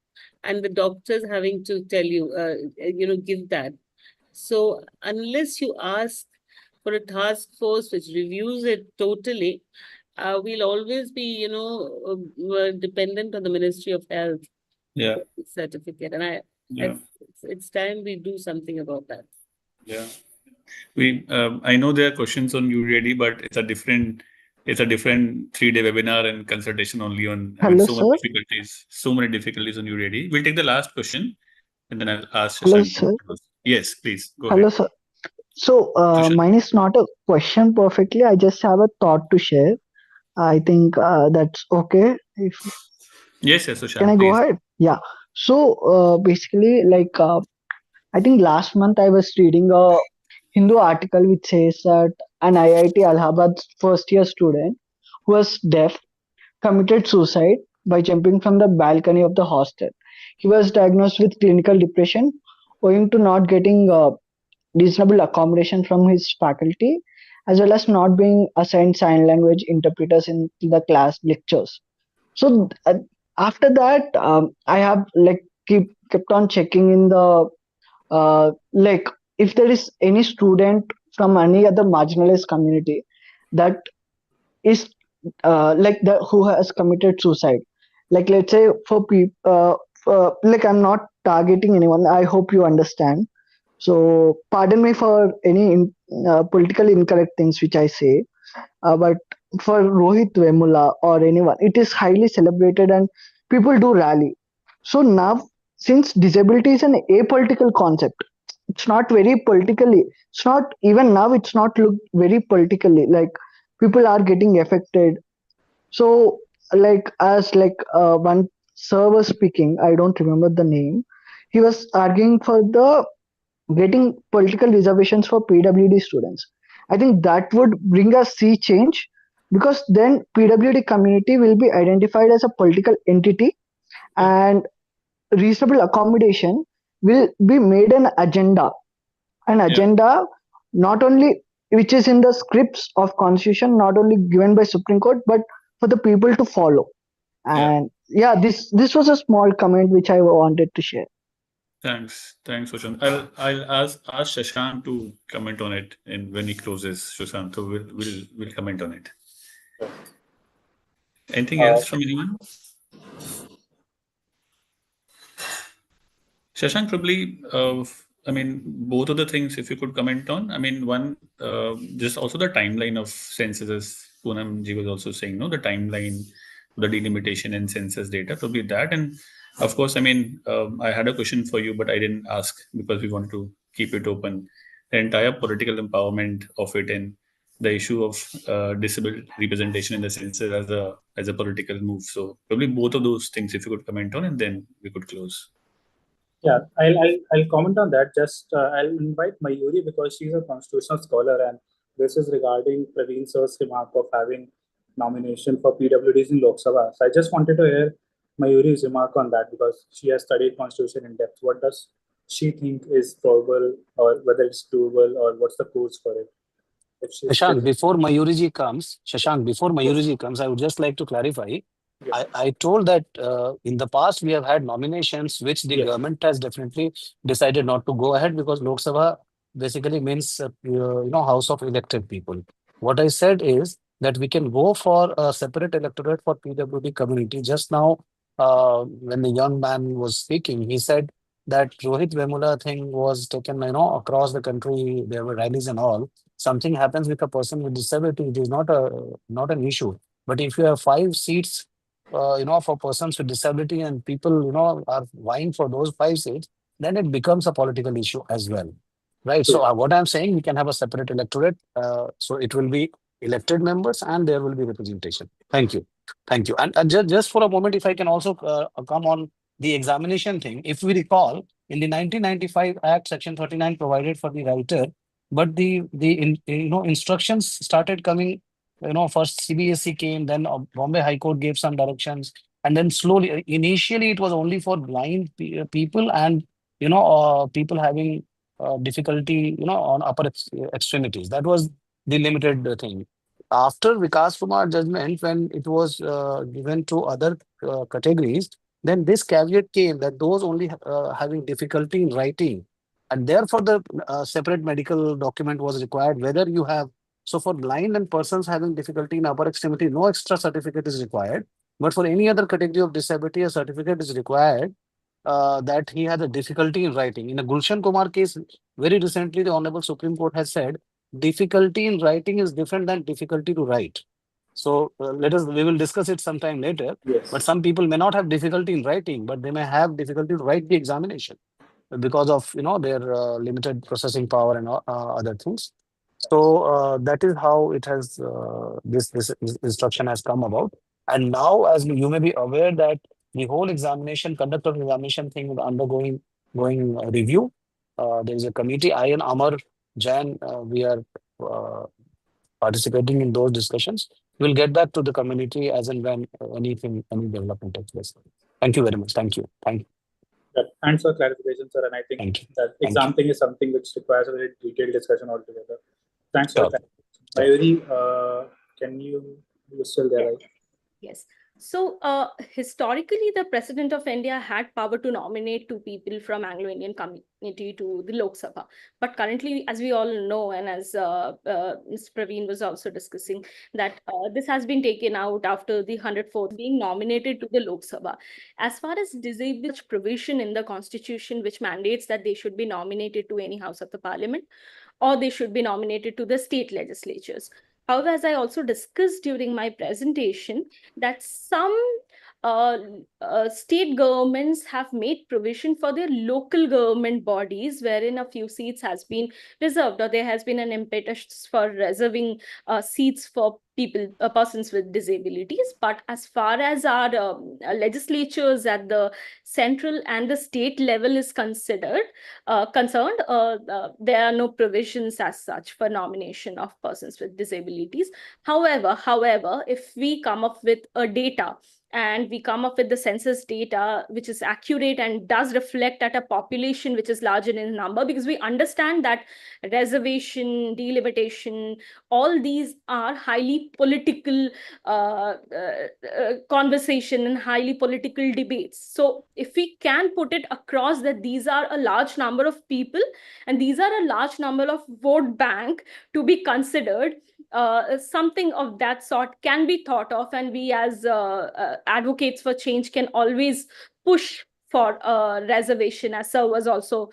and the doctors having to tell you, give that. So unless you ask for a task force which reviews it totally, we'll always be, dependent on the Ministry of Health Yeah. certificate. And Yeah. it's time we do something about that. Yeah. I know there are questions on UReady, but it's a different 3-day webinar and consultation only on, I mean, Hello, sir. so many difficulties on UReady. We'll take the last question and then I'll ask Hello, Shashank. sir. Yes, please go Hello, ahead. sir. So, Shashank. mine is not a question perfectly. I just have a thought to share. I think that's okay. If Yes, can I Shashank, go please. ahead? Yeah. So, basically, like I think last month I was reading a Hindu article which says that an IIT Allahabad first year student who was deaf committed suicide by jumping from the balcony of the hostel. He was diagnosed with clinical depression owing to not getting reasonable accommodation from his faculty, as well as not being assigned sign language interpreters in the class lectures. So after that, I have like kept on checking in the like if there is any student from any other marginalized community that is like the who has committed suicide. Like let's say for people, like I'm not targeting anyone. I hope you understand. So pardon me for any politically incorrect things which I say. But for Rohit Vemula or anyone, it is highly celebrated and people do rally. So now, since disability is an apolitical concept, it's not very politically. It's not even now. It's not looked very politically. Like people are getting affected. So like as like one sir was speaking, I don't remember the name. He was arguing for the getting political reservations for PWD students. I think that would bring a sea change because then PWD community will be identified as a political entity Yeah. and reasonable accommodation will be made an Yeah. agenda not only which is in the scripts of constitution, not only given by Supreme Court, but for the people to follow. Yeah. And yeah, this was a small comment which I wanted to share. Thanks, Sushant. I'll ask Shashank to comment on it, and when he closes, Sushant, so we'll comment on it. Anything else from anyone? Shashank, probably, I mean, both of the things, if you could comment on. I mean, one, just also the timeline of census, as Poonam ji was also saying, no, the timeline, the delimitation and census data, probably that. And of course, I mean, I had a question for you, but I didn't ask because we wanted to keep it open. The entire political empowerment of it and the issue of disabled representation in the census as a political move. So probably both of those things, if you could comment on, and then we could close. Yeah, I'll comment on that. Just I'll invite Mayuri because she's a constitutional scholar, and this is regarding Praveen sir's remark of having nomination for PWDs in Lok Sabha. So I just wanted to hear Mayuri's remark on that because she has studied constitution in depth. What does she think is probable, or whether it's doable, or what's the course for it? If she's Shashank, present. before Mayuriji comes, I would just like to clarify. Yes. I told that in the past we have had nominations which the Yes. government has definitely decided not to go ahead because Lok Sabha basically means house of elected people. What I said is that we can go for a separate electorate for PWD community. Just now, when the young man was speaking, he said that Rohit Vemula thing was taken, across the country. There were rallies and all. Something happens with a person with disability, it is not an issue. But if you have 5 seats, for persons with disability and people, are vying for those 5 seats, then it becomes a political issue as well, right? So what I'm saying, we can have a separate electorate. So it will be elected members and there will be representation. Thank you. And just for a moment, if I can also come on the examination thing. If we recall, in the 1995 Act, Section 39 provided for the writer, but instructions started coming. First CBSE came, then Bombay High Court gave some directions, and then slowly. Initially, it was only for blind people and people having difficulty, on upper extremities. That was the limited thing. After Vikas Kumar judgment, when it was given to other categories, then this caveat came that those only having difficulty in writing, and therefore the separate medical document was required. Whether you have so for blind and persons having difficulty in upper extremity, no extra certificate is required. But for any other category of disability, a certificate is required that he had a difficulty in writing. In the Gulshan Kumar case, very recently, the Honorable Supreme Court has said difficulty in writing is different than difficulty to write. So we will discuss it sometime later. Yes. But some people may not have difficulty in writing, but they may have difficulty to write the examination because of their limited processing power and other things. So that is how it has this instruction has come about. And now, as you may be aware, that the whole conduct of examination thing is undergoing review. There is a committee. I and Amar Jain, we are participating in those discussions. We'll get back to the community as and when any development takes place. Thank you very much. Thank you. Thanks for clarification, sir. And I think Thank you. that exam thing is something which requires a very detailed discussion altogether. Thanks for Sure. the clarification. Mayuri, can you still there, right? Yes. So historically, the President of India had power to nominate 2 people from Anglo-Indian community to the Lok Sabha. But currently, as we all know, and as Mr. Praveen was also discussing, that this has been taken out after the 104th being nominated to the Lok Sabha. As far as disabled provision in the Constitution, which mandates that they should be nominated to any House of the Parliament, or they should be nominated to the state legislatures. However, as I also discussed during my presentation, that some state governments have made provision for their local government bodies, wherein a few seats has been reserved, or there has been an impetus for reserving seats for persons with disabilities. But as far as our legislatures at the central and the state level is concerned, there are no provisions as such for nomination of persons with disabilities. However, if we come up with a data, and we come up with the census data which is accurate and does reflect at a population which is larger in number, because we understand that reservation, delimitation, all these are highly political conversation and highly political debates. So if we can put it across that these are a large number of people and these are a large number of vote bank to be considered, something of that sort can be thought of, and we as advocates for change can always push for reservation, as sir was also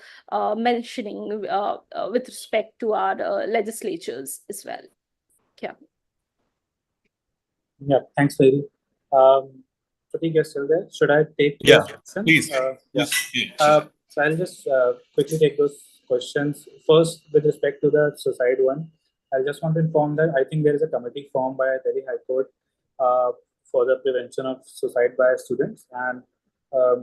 mentioning with respect to our legislatures as well. Yeah. Yeah, thanks, Vairi. Pratik, you're still there? Should I take Yeah, your questions? please. Yeah. Yes, yeah, sure. So I'll just quickly take those questions. First, with respect to the suicide one, I just want to inform that I think there is a committee formed by Delhi High Court uh, for the prevention of suicide by students, and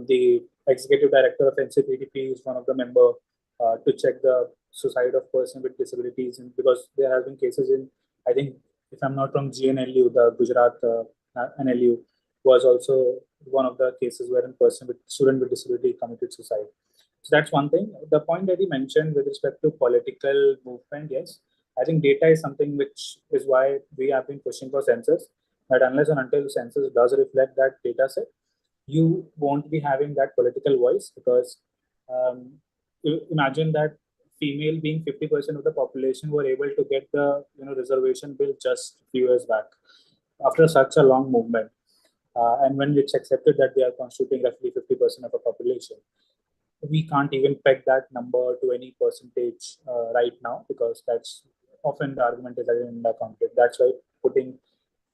the executive director of NCPDP is one of the member to check the suicide of person with disabilities, and because there have been cases in, I think, if I'm not wrong, GNLU, the Gujarat NLU, was also one of the cases where a person with student with disability committed suicide. So that's one thing. The point that he mentioned with respect to political movement, yes, I think data is something which is why we have been pushing for census. That unless and until census does reflect that data set, you won't be having that political voice, because imagine that female being 50% of the population were able to get the reservation bill just a few years back after such a long movement, and when it's accepted that they are constituting roughly 50% of a population, we can't even peg that number to any percentage right now, because that's often the argument is that in the conflict. That's why putting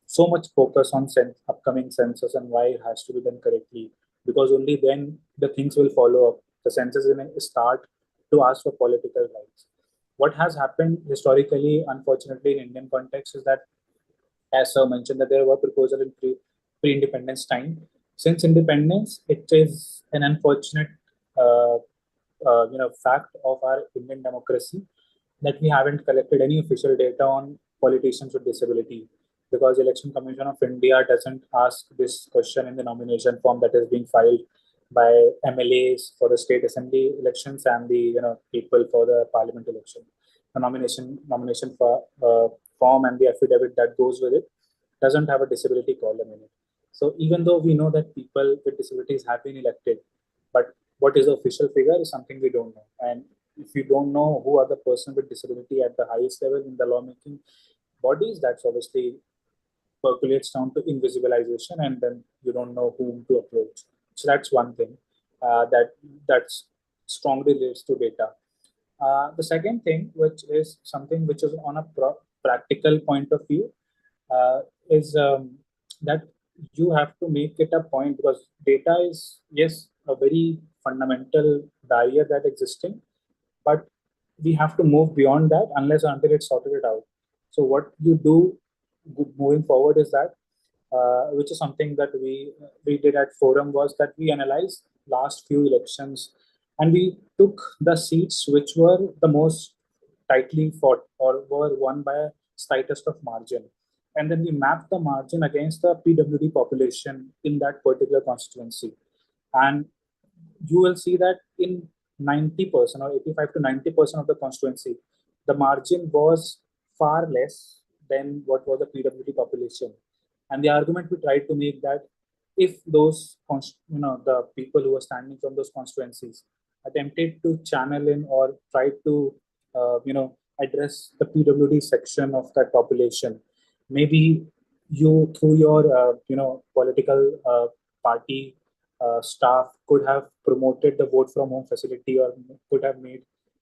so much focus on upcoming census and why it has to be done correctly, because only then the things will follow up. The census is a start to ask for political rights. What has happened historically, unfortunately, in Indian context, is that, as sir mentioned, that there were proposals in pre-independence time. Since independence, it is an unfortunate uh, fact of our Indian democracy that we haven't collected any official data on politicians with disability, because Election Commission of India doesn't ask this question in the nomination form that is being filed by MLAs for the state assembly elections and the people for the parliament election. The nomination form and the affidavit that goes with it doesn't have a disability column in it. So even though we know that people with disabilities have been elected, but what is the official figure is something we don't know. And if you don't know who are the person with disability at the highest level in the lawmaking bodies, that's obviously percolates down to invisibilization, and then you don't know whom to approach. So that's one thing that's strongly relates to data. The second thing, which is something which is on a practical point of view, is that you have to make it a point, because data is, yes, a very fundamental barrier that existing, but we have to move beyond that unless or until it's sorted it out. So what you do moving forward is that, which is something that we did at Forum, was that we analyzed last few elections and we took the seats which were the most tightly fought or were won by a slightest of margin, and then we mapped the margin against the PWD population in that particular constituency, and you will see that in 90% or 85 to 90% of the constituency, the margin was far less than what was the PWD population. And the argument we tried to make that if those, the people who were standing from those constituencies attempted to channel in or try to, address the PWD section of that population, maybe you through your, political party staff could have promoted the vote from home facility or could have made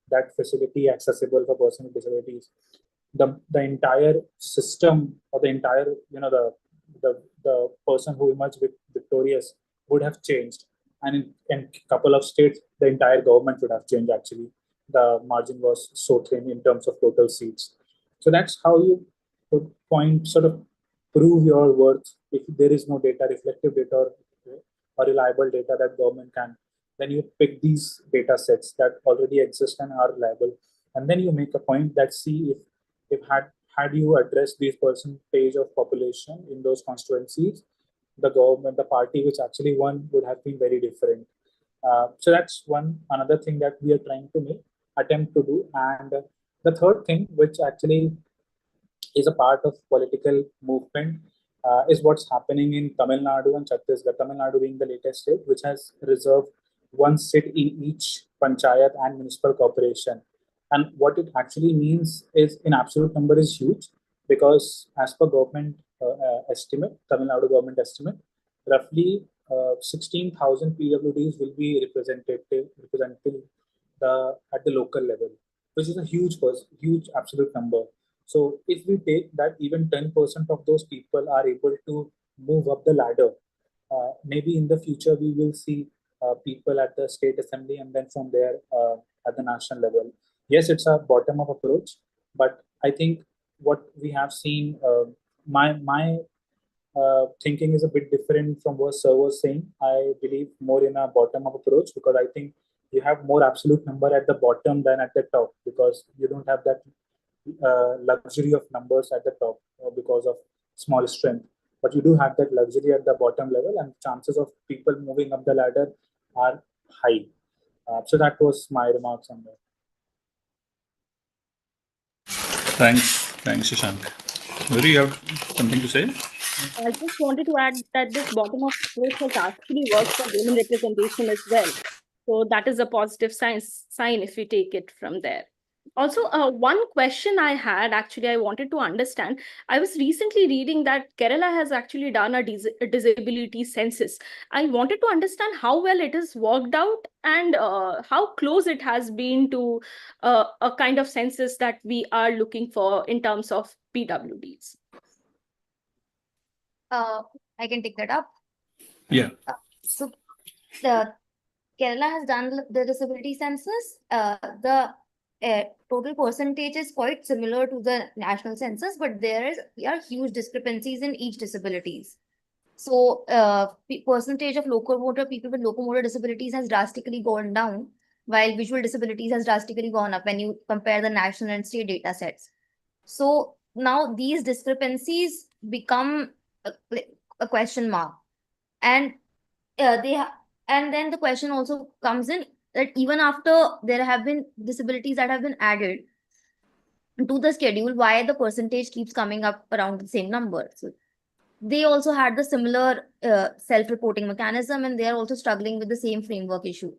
that facility accessible for persons with disabilities. The entire system or the entire the the person who emerged victorious would have changed, and in a couple of states, the entire government would have changed. Actually, the margin was so thin in terms of total seats. So that's how you could point sort of prove your worth. If there is no data, reflective data, or reliable data that government can, then you pick these data sets that already exist and are reliable, and then you make a point that see if had you addressed this percentage of population in those constituencies, the government, the party which actually won would have been very different. So that's one another thing that we are trying to make attempt to do. And the third thing, which actually is a part of political movement, is what's happening in Tamil Nadu and Chhattisgarh. Tamil Nadu being the latest state, which has reserved one seat in each panchayat and municipal corporation. And what it actually means is, in absolute number, is huge, because as per government estimate, Tamil Nadu government estimate, roughly 16,000 PWDs will be representing at the local level, which is a huge absolute number. So if we take that even 10% of those people are able to move up the ladder, maybe in the future we will see people at the state assembly, and then from there at the national level. Yes, it's a bottom-up approach, but I think what we have seen, my thinking is a bit different from what Sir was saying. I believe more in a bottom-up approach, because I think you have more absolute number at the bottom than at the top, because you don't have that luxury of numbers at the top because of small strength. But you do have that luxury at the bottom level, and chances of people moving up the ladder are high. So that was my remarks on that. Thanks, Shashank. Mayuri, you have something to say? I just wanted to add that this bottom-up approach has actually worked for women representation as well. So that is a positive sign if we take it from there. Also, one question I had, actually, I wanted to understand. I was recently reading that Kerala has actually done a disability census. I wanted to understand how well it has worked out, and how close it has been to a kind of census that we are looking for in terms of PWDs. I can take that up. Yeah. So the Kerala has done the disability census. The total percentage is quite similar to the national census, but there are huge discrepancies in each disabilities. So percentage of locomotor people with locomotor disabilities has drastically gone down, while visual disabilities has drastically gone up when you compare the national and state data sets. So now these discrepancies become a question mark, and and then the question also comes in that even after there have been disabilities that have been added to the schedule, why the percentage keeps coming up around the same number. So they also had the similar self-reporting mechanism, and they are also struggling with the same framework issue.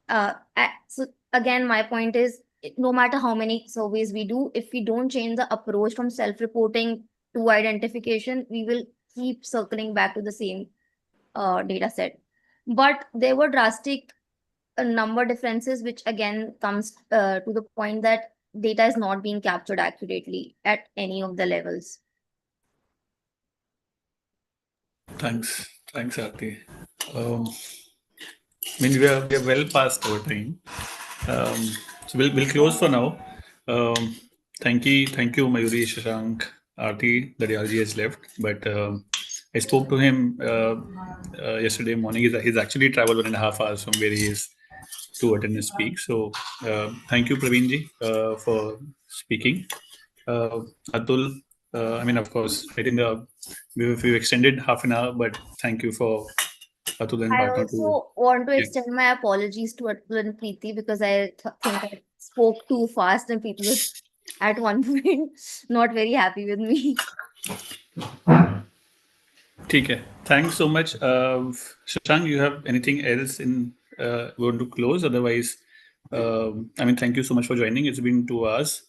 So again, my point is, no matter how many surveys we do, if we don't change the approach from self-reporting to identification, we will keep circling back to the same data set. But there were drastic number differences, which again comes to the point that data is not being captured accurately at any of the levels. Thanks, Aarti. I mean, we are well past our time, so we'll close for now. Thank you, Mayuri, Shashank, Aarti. The DRG has left, but I spoke to him yesterday morning. He's actually traveled 1.5 hours from where he is to attend and speak. So thank you, Praveenji, for speaking. Atul, I mean, of course, I think we've extended half an hour, but thank you for Atul and I partner to. also want to Yeah. extend my apologies to Atul and Preeti, because I think I spoke too fast and Preeti was at one point not very happy with me. ठीक है. Thanks so much. Shashank, you have anything else we want to close? Otherwise, I mean, thank you so much for joining. It's been 2 hours.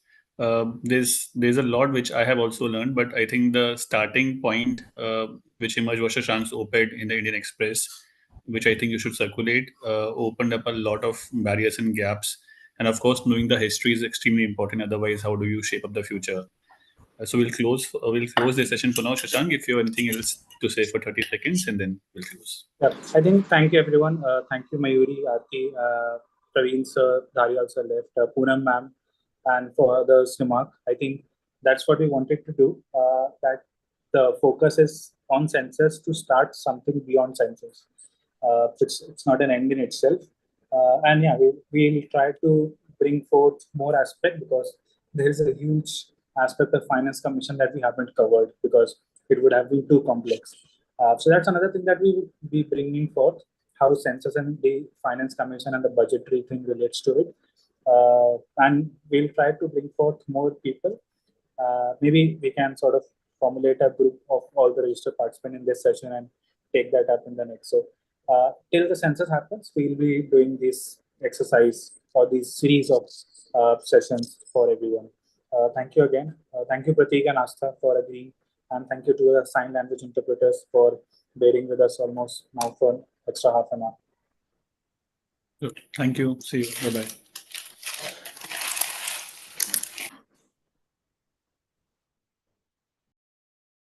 There's a lot which I have also learned, but I think the starting point which emerged was Shashank's op-ed in the Indian Express, which I think you should circulate, opened up a lot of barriers and gaps. And of course, knowing the history is extremely important. Otherwise, how do you shape up the future? So we'll close the session for now. Shashank, if you have anything else to say for 30 seconds, and then we'll close. Yeah, I think thank you everyone. Thank you Mayuri, Aarti, Praveen sir, Dharyal sir left, Poonam ma'am, and for others remark. I think that's what we wanted to do. That the focus is on census to start something beyond census. It's not an end in itself. And yeah, we'll try to bring forth more aspect because there is a huge aspect of finance commission that we haven't covered because it would have been too complex. So that's another thing that we will be bringing forth, how census and the finance commission and the budgetary thing relates to it. And we'll try to bring forth more people. Maybe we can sort of formulate a group of all the registered participants in this session and take that up in the next. So till the census happens, we'll be doing this exercise or these series of sessions for everyone. Thank you again. Thank you, Prateek and Astha, for agreeing. And thank you to the sign language interpreters for bearing with us almost now for extra half an hour. Good. Thank you. See you. Bye-bye.